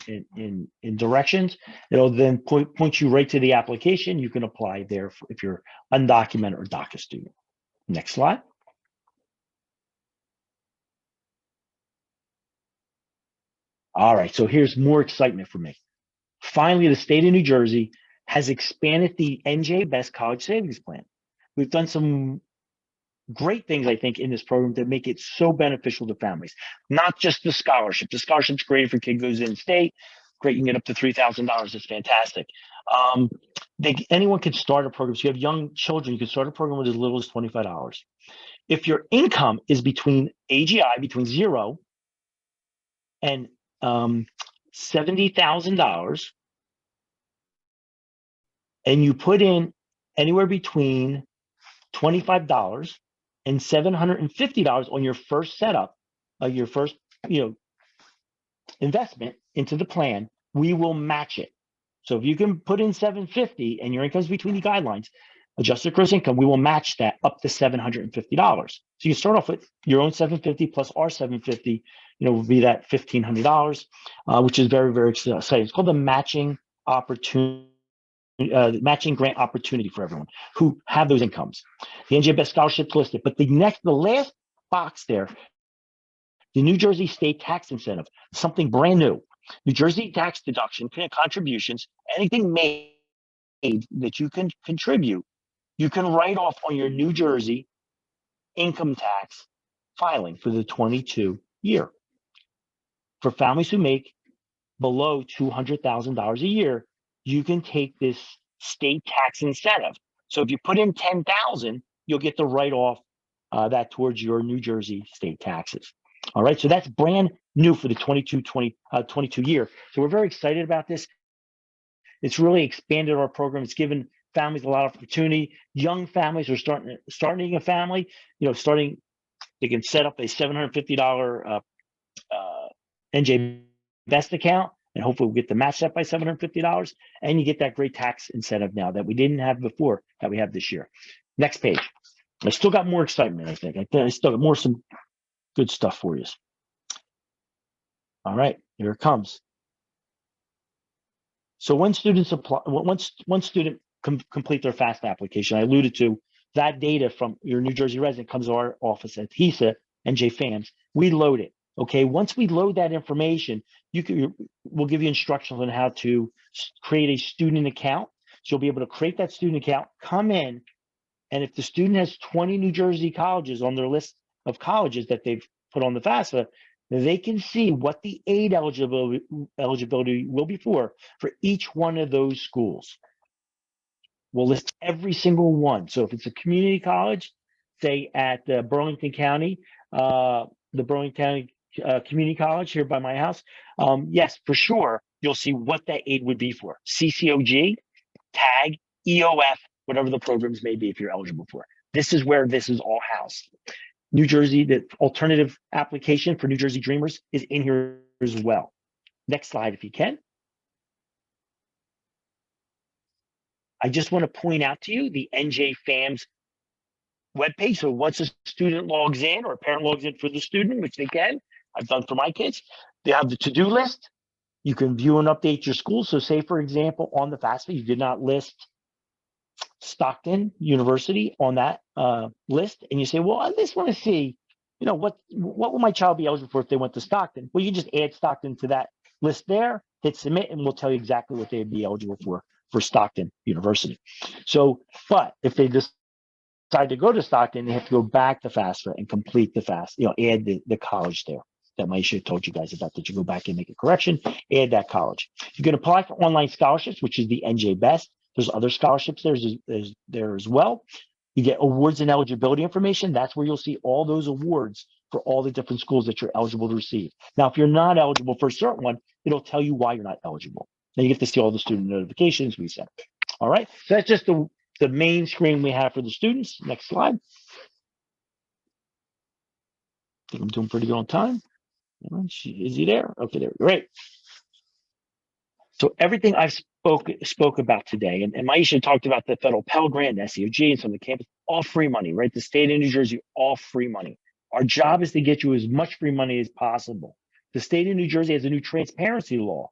in directions. It'll then point you right to the application. You can apply there if you're undocumented or DACA student. Next slide. All right, so here's more excitement for me. Finally, the state of New Jersey has expanded the NJ Best College Savings Plan. We've done some great things, I think, in this program that make it so beneficial to families. Not just the scholarship. The scholarship's great if your kid goes in state. Great, you can get up to $3,000. It's fantastic. Anyone can start a program. So you have young children, you can start a program with as little as $25. If your income is between AGI, between 0 and $70,000, and you put in anywhere between $25 and $750 on your first setup, your first investment into the plan, we will match it. So if you can put in $750 and your income is between the guidelines, adjusted gross income, we will match that up to $750. So you start off with your own $750 plus our $750, will be that $1,500, which is very, very exciting. It's called the matching opportunity. Matching grant opportunity for everyone who have those incomes. The NJ Best scholarships listed, but the last box there, the New Jersey state tax incentive, something brand new. New Jersey tax deduction, contributions, anything made that you can contribute, you can write off on your New Jersey income tax filing for the 22 year. For families who make below $200,000 a year, you can take this state tax incentive. So if you put in $10,000, you'll get to write off that towards your New Jersey state taxes. All right, so that's brand new for the 22 year. So we're very excited about this. It's really expanded our program. It's given families a lot of opportunity. Young families are starting a family. They can set up a $750 NJ Best account, and hopefully we'll get the match that by $750, and you get that great tax incentive now that we didn't have before that we have this year. Next page. I still got more excitement, I think. I still got some good stuff for you. All right, here it comes. So when students apply, once one student complete their FAFSA application, I alluded to that data from your New Jersey resident comes to our office at HESA and JFAMS. We load it. Okay, once we load that information, we'll give you instructions on how to create a student account. So you'll be able to create that student account, come in, and if the student has 20 New Jersey colleges on their list of colleges that they've put on the FAFSA, they can see what the aid eligibility will be for each one of those schools. We'll list every single one. So if it's a community college, say at Burlington County, the Burlington County Community College here by my house, yes, for sure, you'll see what that aid would be for. CCOG, TAG, EOF, whatever the programs may be if you're eligible for it. This is where this is all housed. New Jersey, the alternative application for New Jersey Dreamers is in here as well. Next slide, if you can. I just want to point out to you the NJFAMS webpage. So once a student logs in or a parent logs in for the student, which they can, I've done for my kids, they have the to-do list. You can view and update your school. So say, for example, on the FAFSA, you did not list Stockton University on that list, and you say, well, I just want to see, what will my child be eligible for if they went to Stockton? Well, you just add Stockton to that list there, hit submit, and we'll tell you exactly what they'd be eligible for Stockton University. So, but if they decide to go to Stockton, they have to go back to FAFSA and complete the FAFSA, add the college there that Maisha told you guys about, that you go back and make a correction, add that college. You can apply for online scholarships, which is the NJ Best. There's other scholarships there as well. You get awards and eligibility information. That's where you'll see all those awards for all the different schools that you're eligible to receive. Now, if you're not eligible for a certain one, it'll tell you why you're not eligible. Then you get to see all the student notifications we sent. All right, so that's just the main screen we have for the students. Next slide. I think I'm doing pretty good on time. Is he there? Okay, there. Great. So everything I've spoke about today, and Maisha talked about the federal Pell Grant, SEOG, and some of the campus, all free money, right? The state of New Jersey, all free money. Our job is to get you as much free money as possible. The state of New Jersey has a new transparency law,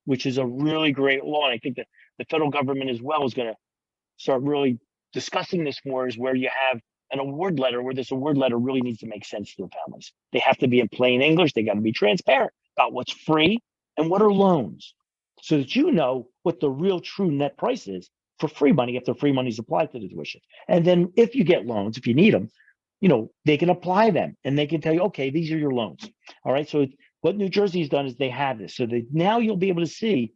which is a really great law. And I think that the federal government as well is going to start really discussing this more, is where you have an award letter, where this award letter really needs to make sense to the families. They have to be in plain English. They got to be transparent about what's free and what are loans, so that you know what the real true net price is for free money if the free money is applied to the tuition. And then if you get loans, if you need them, they can apply them and they can tell you, okay, these are your loans. All right. So what New Jersey's done is they have this. So that now you'll be able to see,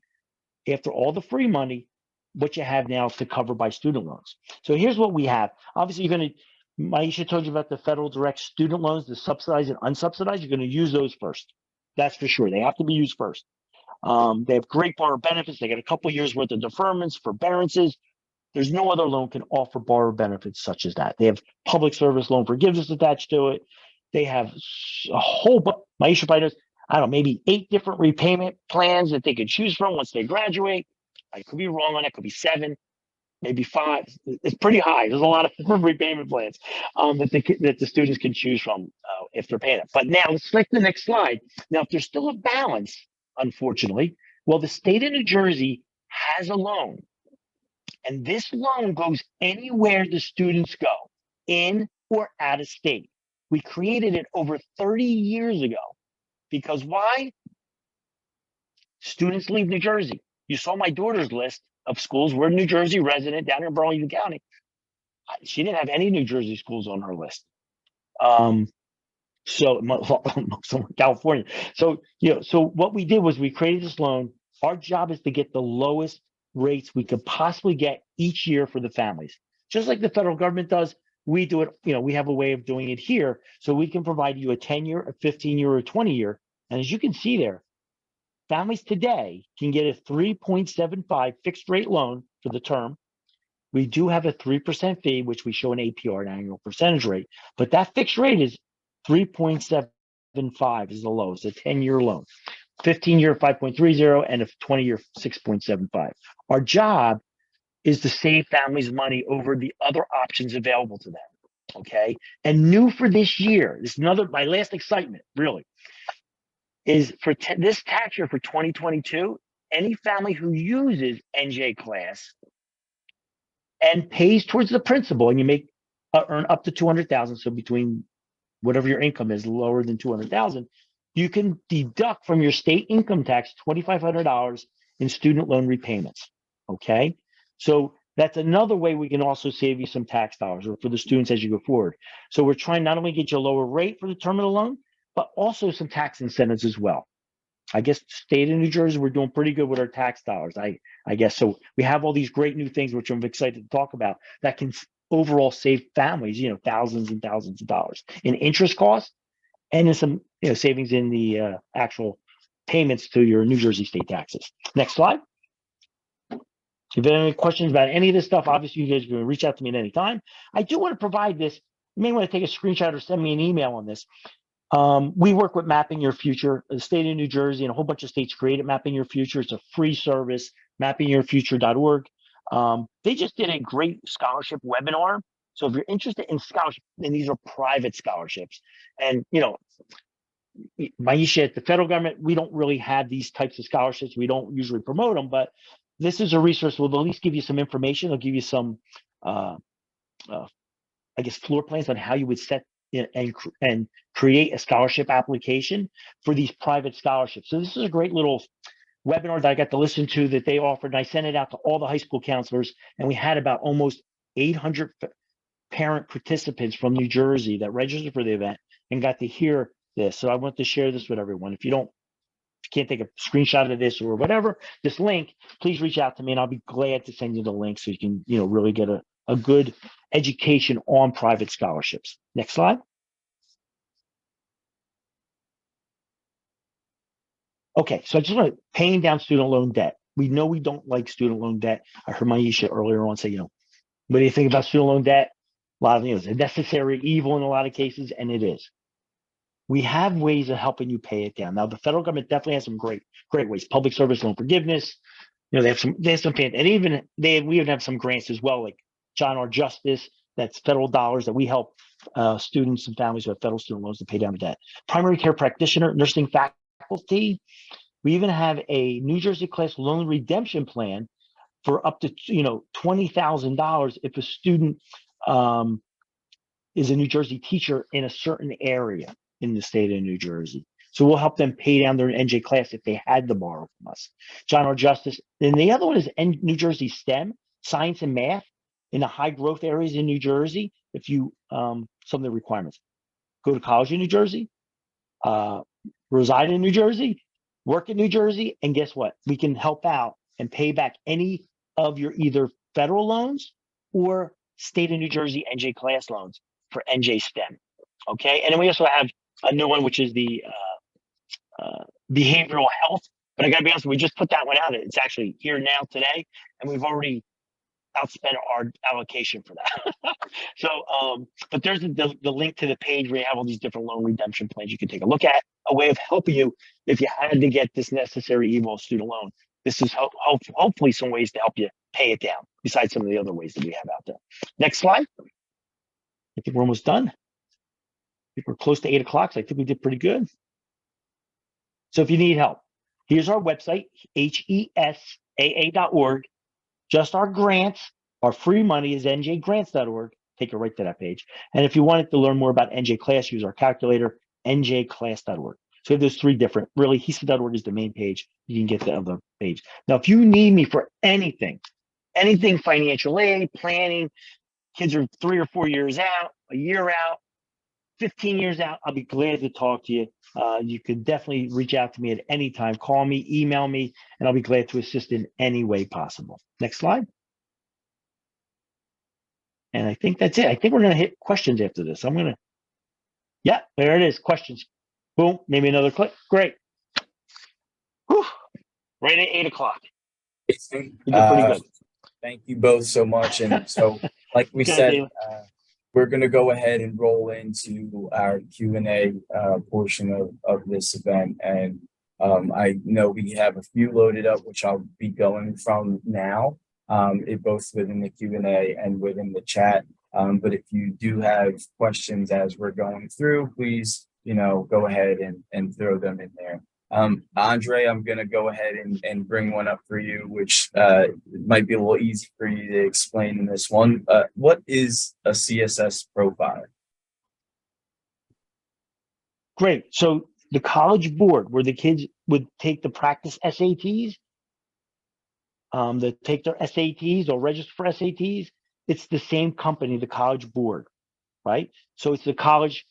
after all the free money, what you have now to cover by student loans. So here's what we have. Obviously, Maisha told you about the federal direct student loans, the subsidized and unsubsidized. You're going to use those first. That's for sure. They have to be used first. They have great borrower benefits. They get a couple of years worth of deferments, forbearances. There's no other loan can offer borrower benefits such as that. They have public service loan forgiveness attached to it. They have a whole bunch. Maisha probably knows, I don't know, maybe 8 different repayment plans that they could choose from once they graduate. I could be wrong on it. Could be 7, maybe 5. It's pretty high. There's a lot of different repayment plans that the students can choose from if they're paying it. But now let's click the next slide. Now, if there's still a balance, unfortunately, well, the state of New Jersey has a loan, and this loan goes anywhere the students go, in or out of state. We created it over 30 years ago because why? Students leave New Jersey. You saw my daughter's list of schools. We're a New Jersey resident down in Burlington County. She didn't have any New Jersey schools on her list. So California. So, so what we did was we created this loan. Our job is to get the lowest rates we could possibly get each year for the families. Just like the federal government does, we do it, we have a way of doing it here. So we can provide you a 10-year, a 15-year, or a 20-year. And as you can see there, families today can get a 3.75 fixed rate loan for the term. We do have a 3% fee, which we show an APR, an annual percentage rate, but that fixed rate is 3.75 is the lowest, a 10-year loan, 15-year 5.30, and a 20-year 6.75. Our job is to save families money over the other options available to them. Okay, and new for this year, this is my last excitement, really. is for this tax year for 2022, any family who uses NJ class and pays towards the principal, and you make earn up to 200,000. So between whatever your income is lower than 200,000, you can deduct from your state income tax $2,500 in student loan repayments. Okay, so that's another way we can also save you some tax dollars or for the students as you go forward. So we're trying not only get you a lower rate for the term of the loan, but also some tax incentives as well. I guess the state of New Jersey, we're doing pretty good with our tax dollars. I guess so. We have all these great new things, which I'm excited to talk about, that can overall save families, thousands and thousands of dollars in interest costs and in some, savings in the actual payments to your New Jersey state taxes. Next slide. If you have any questions about any of this stuff, obviously you guys can reach out to me at any time. I do want to provide this. You may want to take a screenshot or send me an email on this. We work with Mapping Your Future. The state of New Jersey and a whole bunch of states created Mapping Your Future. It's a free service, mappingyourfuture.org. They just did a great scholarship webinar. So if you're interested in scholarship, and these are private scholarships, and Maisha, at the federal government, we don't really have these types of scholarships. We don't usually promote them, but this is a resource. Will at least give you some information. It'll give you some, I guess, floor plans on how you would set and create a scholarship application for these private scholarships. So this is a great little webinar that I got to listen to that they offered, and I sent it out to all the high school counselors, and we had about almost 800 parent participants from New Jersey that registered for the event and got to hear this. So I want to share this with everyone. If you can't take a screenshot of this or whatever, this link, please reach out to me and I'll be glad to send you the link so you can, really get a good education on private scholarships. Next slide. Okay, so I just want to paying down student loan debt. We know we don't like student loan debt. I heard Maisha earlier on say, what do you think about student loan debt? A lot of, it's a necessary evil in a lot of cases, and it is. We have ways of helping you pay it down. Now, the federal government definitely has some great ways. Public service loan forgiveness. They have some, and we even have some grants as well, like John R. Justice. That's federal dollars that we help students and families who have federal student loans to pay down the debt. Primary care practitioner, nursing faculty. We even have a New Jersey class loan redemption plan for up to $20,000 if a student is a New Jersey teacher in a certain area in the state of New Jersey. So we'll help them pay down their NJ class if they had to borrow from us. John R. Justice. And the other one is New Jersey STEM, science and math in the high growth areas in New Jersey. If you, some of the requirements, go to college in New Jersey, reside in New Jersey, work in New Jersey, and guess what? We can help out and pay back any of your either federal loans or state of New Jersey NJ class loans for NJ STEM. Okay, and then we also have a new one, which is the behavioral health. But I got to be honest, we just put that one out. It's actually here now today, and we've already outspent our allocation for that. So, but there's the link to the page where you have all these different loan redemption plans you can take a look at. A way of helping you if you had to get this necessary evil student loan. This is hopefully some ways to help you pay it down, besides some of the other ways that we have out there. Next slide. I think we're almost done. I think we're close to 8 o'clock, so I think we did pretty good. So if you need help, here's our website, HESAA.org. Just our grants, our free money is njgrants.org. Take it right to that page. And if you wanted to learn more about NJ Class, use our calculator, njclass.org. So we have those three different, really, HESA.org is the main page. You can get the other page. Now, if you need me for anything financial aid, planning, kids are 3 or 4 years out, a year out, 15 years out, I'll be glad to talk to you. You can definitely reach out to me at any time. Call me, email me, and I'll be glad to assist in any way possible. Next slide. And I think that's it. I think we're going to hit questions after this. Yeah, there it is. Questions. Boom. Maybe another click. Great. Whew. Right at 8 o'clock. You did pretty good. Thank you both so much. And so, like we said, we're going to go ahead and roll into our Q&A portion of this event. And I know we have a few loaded up, which I'll be going from now, both within the Q&A and within the chat. But if you do have questions as we're going through, please, go ahead and throw them in there. Andre, I'm going to go ahead and bring one up for you, which might be a little easy for you to explain in this one. What is a CSS profile? Great. So the College Board, where the kids would take the practice SATs, they take their SATs or register for SATs, it's the same company, the College Board, right? So it's the college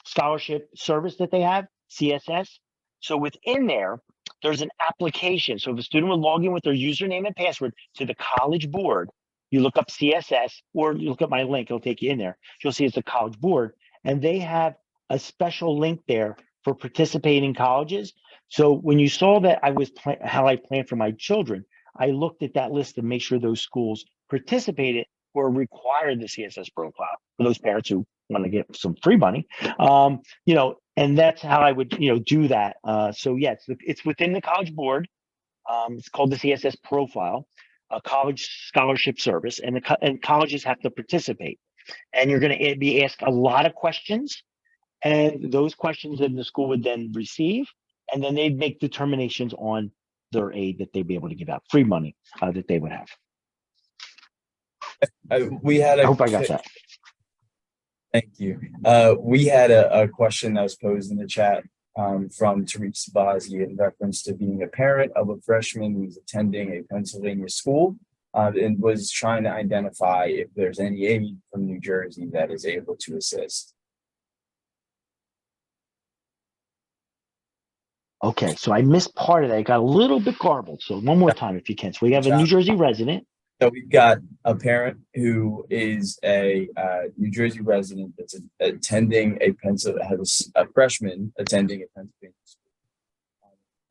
scholarship service that they have, CSS. So within there, there's an application. So if a student will log in with their username and password to the College Board, you look up CSS or you look at my link, it'll take you in there. You'll see it's the College Board, and they have a special link there for participating colleges. So when you saw that I was how I plan for my children, I looked at that list to make sure those schools participated or required the CSS profile for those parents who want to get some free money. And that's how I would, do that. So yeah, it's within the College Board. It's called the CSS profile, a college scholarship service, and and colleges have to participate. And you're going to be asked a lot of questions, and those questions then the school would then receive, and then they'd make determinations on their aid that they'd be able to give out, free money that they would have. We had I a hope I got that. Thank you. We had a question that was posed in the chat from Tariq Sabazi in reference to being a parent of a freshman who's attending a Pennsylvania school and was trying to identify if there's any aid from New Jersey that is able to assist. Okay, so I missed part of that. It got a little bit garbled. So one more time, if you can. So we have a New Jersey resident. So we've got a parent who is a New Jersey resident that's attending a freshman attending a Pennsylvania school.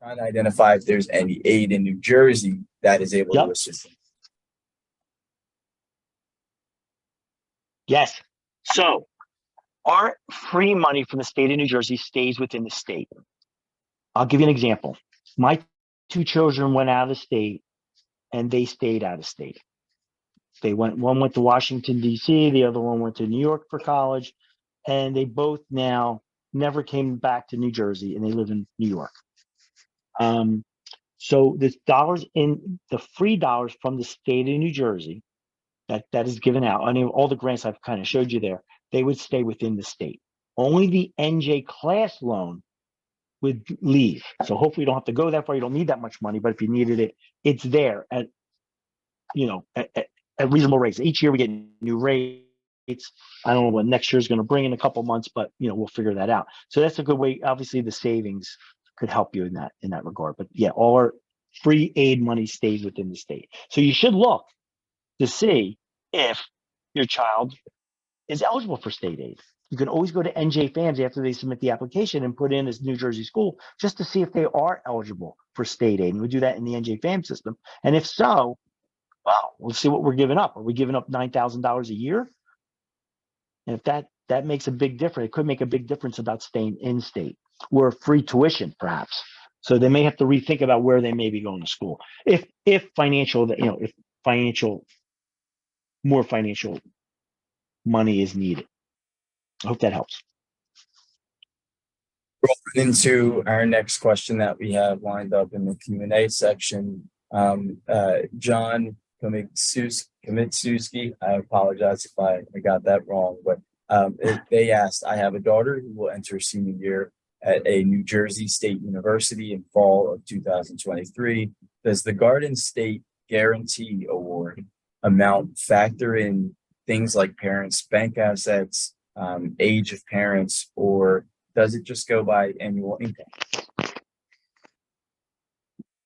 Trying to identify if there's any aid in New Jersey that is able to assist them. Yes. So our free money from the state of New Jersey stays within the state. I'll give you an example. My two children went out of state and they stayed out of state. One went to Washington, D.C., the other one went to New York for college, and they both now never came back to New Jersey, and they live in New York. So the dollars in the free dollars from the state of New Jersey that is given out, I mean, all the grants I've kind of showed you there, they would stay within the state. Only the NJ class loan would leave. So hopefully you don't have to go that far. You don't need that much money, but if you needed it, it's there at reasonable rates. Each year we get new rates. I don't know what next year is going to bring in a couple months, but we'll figure that out. So that's a good way. Obviously, the savings could help you in that regard. But yeah, all our free aid money stays within the state. So you should look to see if your child is eligible for state aid. You can always go to NJ FAMS after they submit the application and put in as New Jersey school just to see if they are eligible for state aid. And we do that in the NJ FAMS system. And if so, well, we'll see what we're giving up. Are we giving up $9,000 a year? And if that makes a big difference, it could make a big difference about staying in state or free tuition, perhaps. So they may have to rethink about where they may be going to school. If more financial money is needed. I hope that helps. Rolling into our next question that we have lined up in the Q&A section. John Kamitsuski, I apologize if I got that wrong, but they asked, I have a daughter who will enter senior year at a New Jersey State University in fall of 2023. Does the Garden State Guarantee Award amount factor in things like parents' bank assets, age of parents, or does it just go by annual income?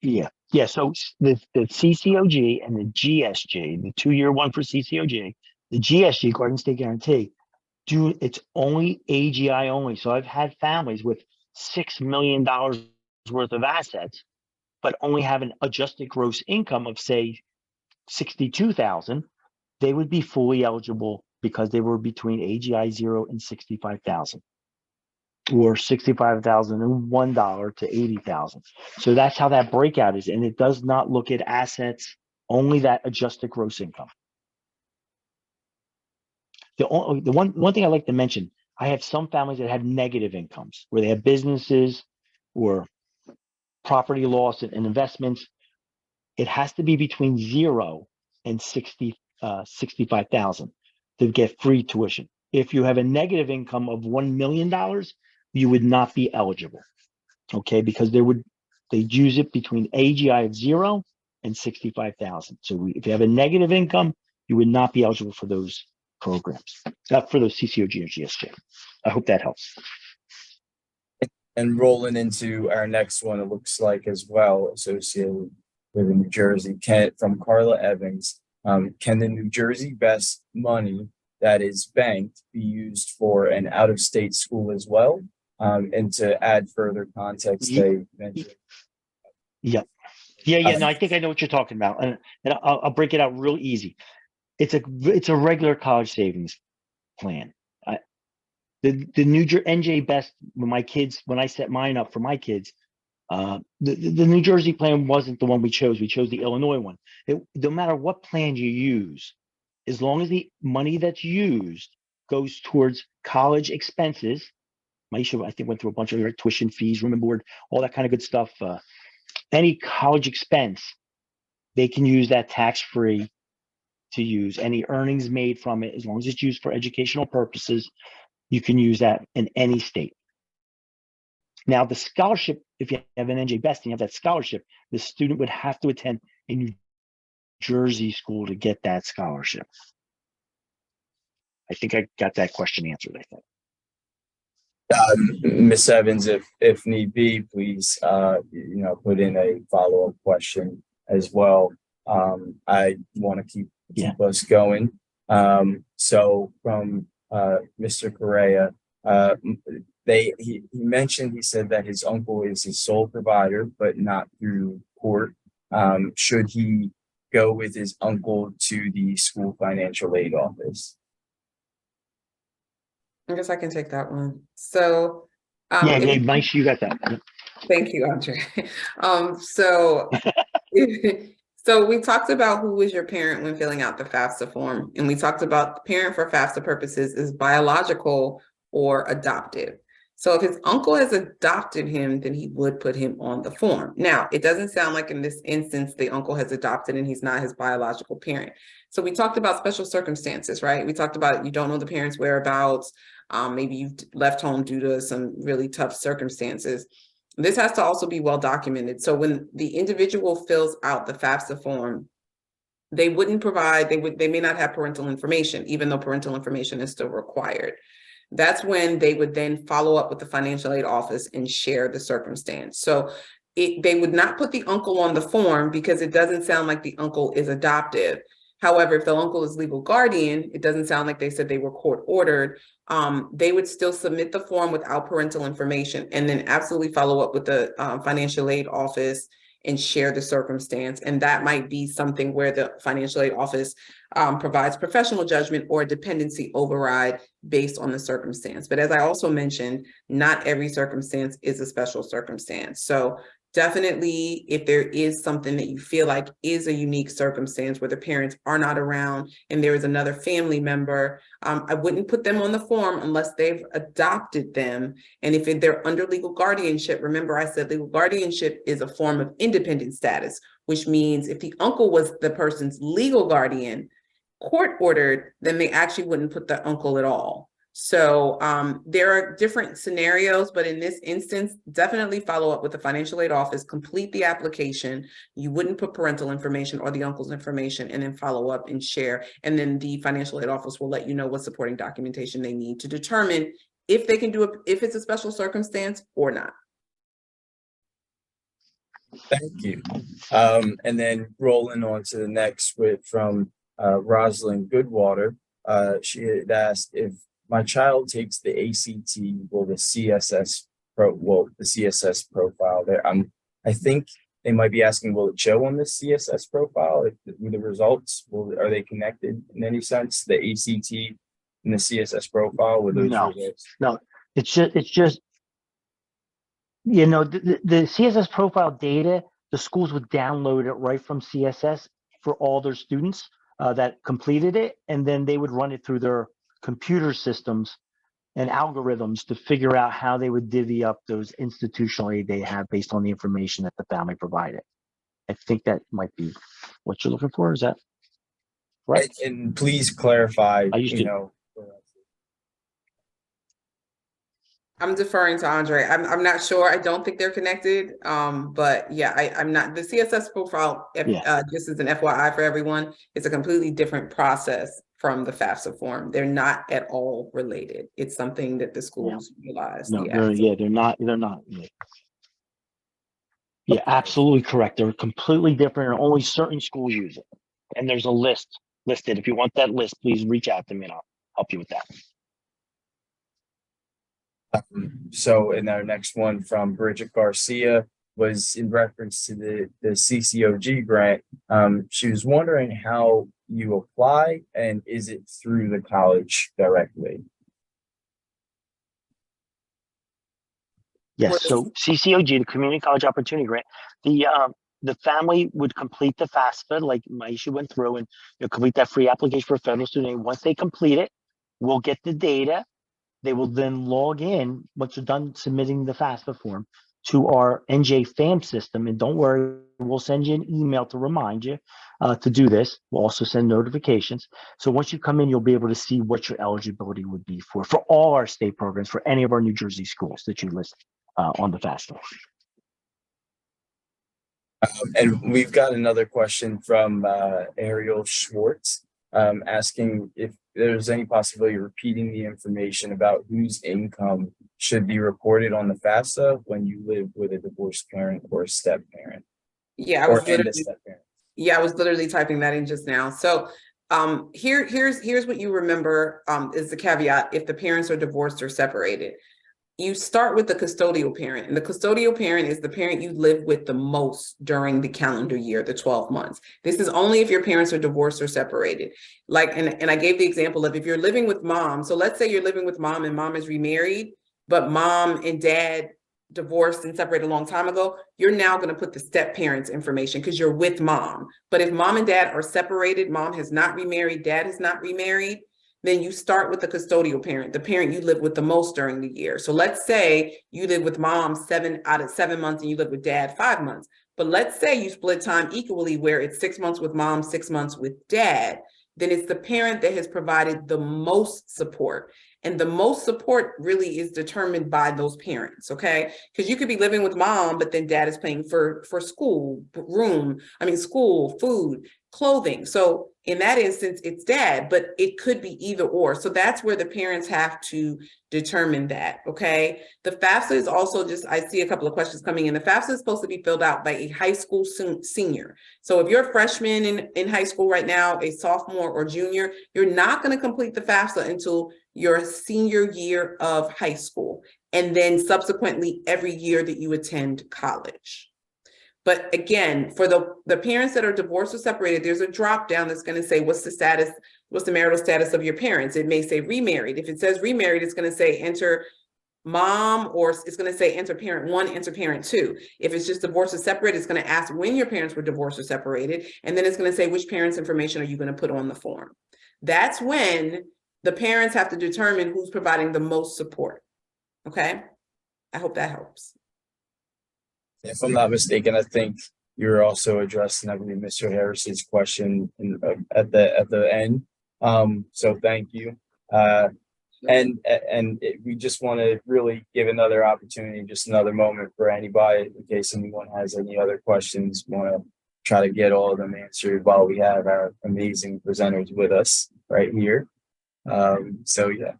Yeah. So the CCOG and the GSG, the 2-year one for CCOG, the GSG, Garden State Guarantee, it's only AGI only. So I've had families with $6 million worth of assets, but only have an adjusted gross income of, say, $62,000. They would be fully eligible because they were between AGI 0 and 65,000. Or $65,001 to 80,000. So that's how that breakout is. And it does not look at assets, only that adjusted gross income. The one thing I like to mention, I have some families that have negative incomes where they have businesses or property loss and investments, it has to be between 0 and 65,000 to get free tuition. If you have a negative income of $1 million, you would not be eligible. Okay, because they'd use it between AGI of 0 and 65,000. So if you have a negative income, you would not be eligible for those programs, not for those CCOG or GSJ. I hope that helps. And rolling into our next one, it looks like as well associated with New Jersey, from Carla Evans. Can the New Jersey Best money that is banked be used for an out-of-state school as well? And to add further context, they mentioned. Yeah. No, I think I know what you're talking about, and I'll break it out real easy. It's a regular college savings plan. The New Jersey NJ Best, when I set mine up for my kids, the New Jersey plan wasn't the one we chose. We chose the Illinois one. No matter what plan you use, as long as the money that's used goes towards college expenses. Maisha, I think, went through a bunch of tuition fees, room and board, all that kind of good stuff. Any college expense, they can use that tax-free to use. Any earnings made from it, as long as it's used for educational purposes, you can use that in any state. Now, the scholarship, if you have an NJ Best and you have that scholarship, the student would have to attend a New Jersey school to get that scholarship. I think I got that question answered, I think. Ms. Evans, if need be, please, put in a follow-up question as well. I want to keep us going. So from Mr. Correa, he mentioned, he said that his uncle is his sole provider, but not through court. Should he go with his uncle to the school financial aid office? I guess I can take that one. So, Nice, you got that. Thank you, Andre. So we talked about who was your parent when filling out the FAFSA form, and we talked about the parent for FAFSA purposes is biological or adoptive. So if his uncle has adopted him, then he would put him on the form. Now, it doesn't sound like in this instance, the uncle has adopted and he's not his biological parent. So we talked about special circumstances, right? We talked about you don't know the parents' whereabouts. Maybe you've left home due to some really tough circumstances. This has to also be well documented. So when the individual fills out the FAFSA form, they wouldn't provide, they may not have parental information, even though parental information is still required. That's when they would then follow up with the financial aid office and share the circumstance. So they would not put the uncle on the form because it doesn't sound like the uncle is adoptive. However, if the uncle is legal guardian, it doesn't sound like they said they were court ordered. They would still submit the form without parental information and then absolutely follow up with the financial aid office and share the circumstance. And that might be something where the financial aid office provides professional judgment or a dependency override based on the circumstance. But as I also mentioned, not every circumstance is a special circumstance. So definitely, if there is something that you feel like is a unique circumstance where the parents are not around and there is another family member, I wouldn't put them on the form unless they've adopted them. And if they're under legal guardianship, remember I said legal guardianship is a form of independent status, which means if the uncle was the person's legal guardian, court ordered, then they actually wouldn't put the uncle at all. So there are different scenarios, but in this instance, definitely follow up with the financial aid office, complete the application. You wouldn't put parental information or the uncle's information and then follow up and share. And then the financial aid office will let you know what supporting documentation they need to determine if they can do it, if it's a special circumstance or not. Thank you. And then rolling on to the next from Rosalind Goodwater. She had asked, if my child takes the ACT, will the CSS profile there? I think they might be asking, will it show on the CSS profile if the results? Are they connected in any sense? The ACT and the CSS profile with those results? No, it's just the CSS profile data. The schools would download it right from CSS for all their students that completed it, and then they would run it through their computer systems and algorithms to figure out how they would divvy up those institutional aid they have based on the information that the family provided. I think that might be what you're looking for. Is that correct? And please clarify, I used you to. know, I'm deferring to Andre. I'm not sure. I don't think they're connected. But yeah, I'm not. The CSS profile, Yeah. just as an FYI for everyone, it's a completely different process from the FAFSA form. They're not at all related. It's something that the schools utilize. No, Yeah. they're not. Yeah, absolutely correct. They're completely different, and only certain schools use it. And there's a list listed. If you want that list, please reach out to me and I'll help you with that. So in our next one from Bridget Garcia was in reference to the CCOG grant. She was wondering how you apply and is it through the college directly? Yes, so CCOG, the Community College Opportunity Grant, the family would complete the FAFSA, like Maisha went through, and you'll complete that free application for a federal student aid. Once they complete it, we'll get the data. They will then log in, once you're done submitting the FAFSA form, to our NJ FAM system. And don't worry, we'll send you an email to remind you to do this. We'll also send notifications. So once you come in, you'll be able to see what your eligibility would be for all our state programs, for any of our New Jersey schools that you list on the FAFSA. And we've got another question from Ariel Schwartz asking if there's any possibility of repeating the information about whose income should be reported on the FAFSA when you live with a divorced parent or a step parent. Yeah, I was literally typing that in just now. So here's what you remember is the caveat: if the parents are divorced or separated. You start with the custodial parent, and the custodial parent is the parent you live with the most during the calendar year, the 12 months. This is only if your parents are divorced or separated. Like, and I gave the example of if you're living with mom. So let's say you're living with mom and mom is remarried, but mom and dad divorced and separated a long time ago, you're now going to put the step parents information because you're with mom. But if mom and dad are separated, mom has not remarried, dad has not remarried, then you start with the custodial parent, the parent you live with the most during the year. So let's say you live with mom 7 out of 7 months and you live with dad 5 months. But let's say you split time equally where it's 6 months with mom, 6 months with dad. Then it's the parent that has provided the most support. And the most support really is determined by those parents, okay? Because you could be living with mom, but then dad is paying for school, school, food, clothing. So in that instance, it's dad, but it could be either or. So that's where the parents have to determine that, okay? The FAFSA is also I see a couple of questions coming in. The FAFSA is supposed to be filled out by a high school senior. So if you're a freshman in high school right now, a sophomore or junior, you're not going to complete the FAFSA until your senior year of high school, and then subsequently every year that you attend college. But again, for the parents that are divorced or separated, there's a drop down that's going to say, what's the marital status of your parents? It may say remarried. If it says remarried, it's going to say enter mom, or it's going to say enter parent 1, enter parent 2. If it's just divorced or separated, it's going to ask when your parents were divorced or separated. And then it's going to say which parents' information are you going to put on the form. That's when the parents have to determine who's providing the most support. Okay. I hope that helps. If I'm not mistaken, I think you're also addressing, I believe, Mr. Harris's question at the end. So thank you. We just want to really give another opportunity, just another moment for anybody, in case anyone has any other questions. We want to try to get all of them answered while we have our amazing presenters with us right here. So yeah.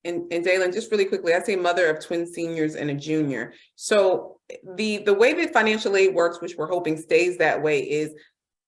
And Dalen, just really quickly, I say mother of twin seniors and a junior. So the way that financial aid works, which we're hoping stays that way, is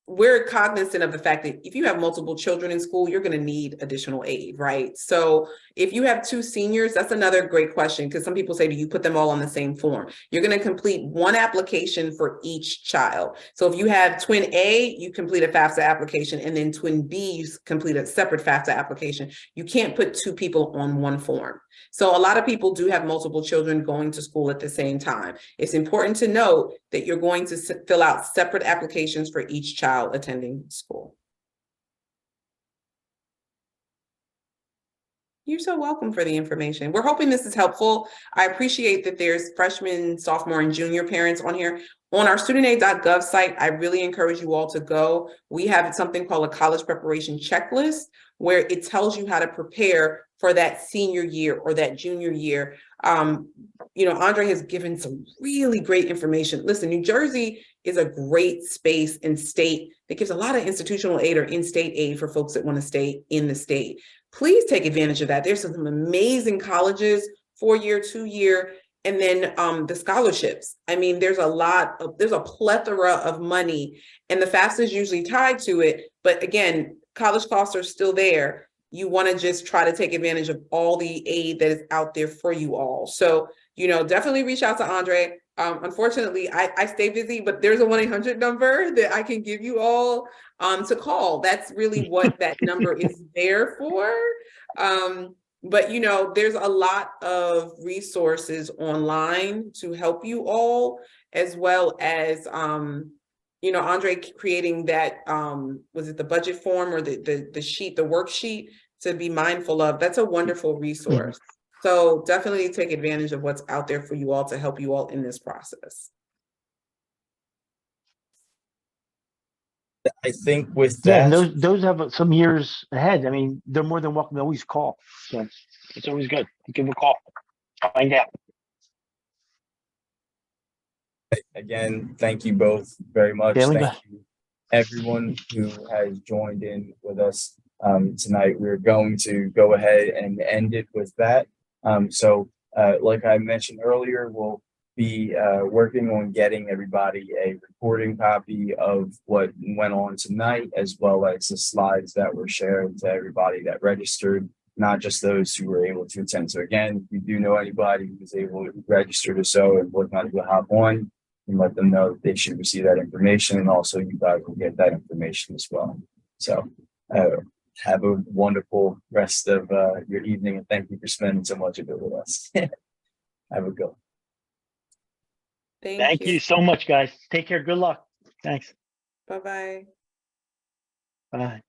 we're cognizant of the fact that if you have multiple children in school, you're going to need additional aid, right? So if you have 2 seniors, that's another great question, because some people say, do you put them all on the same form? You're going to complete one application for each child. So if you have twin A, you complete a FAFSA application, and then twin B, you complete a separate FAFSA application. You can't put 2 people on one form. So a lot of people do have multiple children going to school at the same time. It's important to note that you're going to fill out separate applications for each child attending school. You're so welcome for the information. We're hoping this is helpful. I appreciate that there's freshman, sophomore, and junior parents on here. On our studentaid.gov site, I really encourage you all to go. We have something called a college preparation checklist where it tells you how to prepare for that senior year or that junior year. Andre has given some really great information. Listen, New Jersey is a great space and state that gives a lot of institutional aid or in-state aid for folks that want to stay in the state. Please take advantage of that. There's some amazing colleges, 4-year, 2-year, and then the scholarships. I mean, there's a plethora of money, and the FAFSA is usually tied to it. But again, college costs are still there. You want to just try to take advantage of all the aid that is out there for you all. So, definitely reach out to Andre. Unfortunately, I stay busy, but there's a 1-800 number that I can give you all to call. That's really what that number is there for. But there's a lot of resources online to help you all, as well as Andre creating that was it the budget form or the sheet, the worksheet to be mindful of. That's a wonderful resource. So definitely take advantage of what's out there for you all to help you all in this process. I think with Yeah, that, and those have some years ahead. I mean, they're more than welcome to always call. So it's always good. Give them a call. Find out. again, thank you both very much. Daily Thank you everyone who has joined in with us tonight. We're going to go ahead and end it with that. Like I mentioned earlier, we'll be working on getting everybody a recording copy of what went on tonight, as well as the slides that were shared to everybody that registered, not just those who were able to attend. So again, if you do know anybody who was able to register to so and was not able to hop on, and let them know that they should receive that information, and also you guys will get that information as well. So have a wonderful rest of your evening, and thank you for spending so much of it with us. Have a good one. Thank you so much, guys. Take care. Good luck. Thanks. Bye-bye. Bye.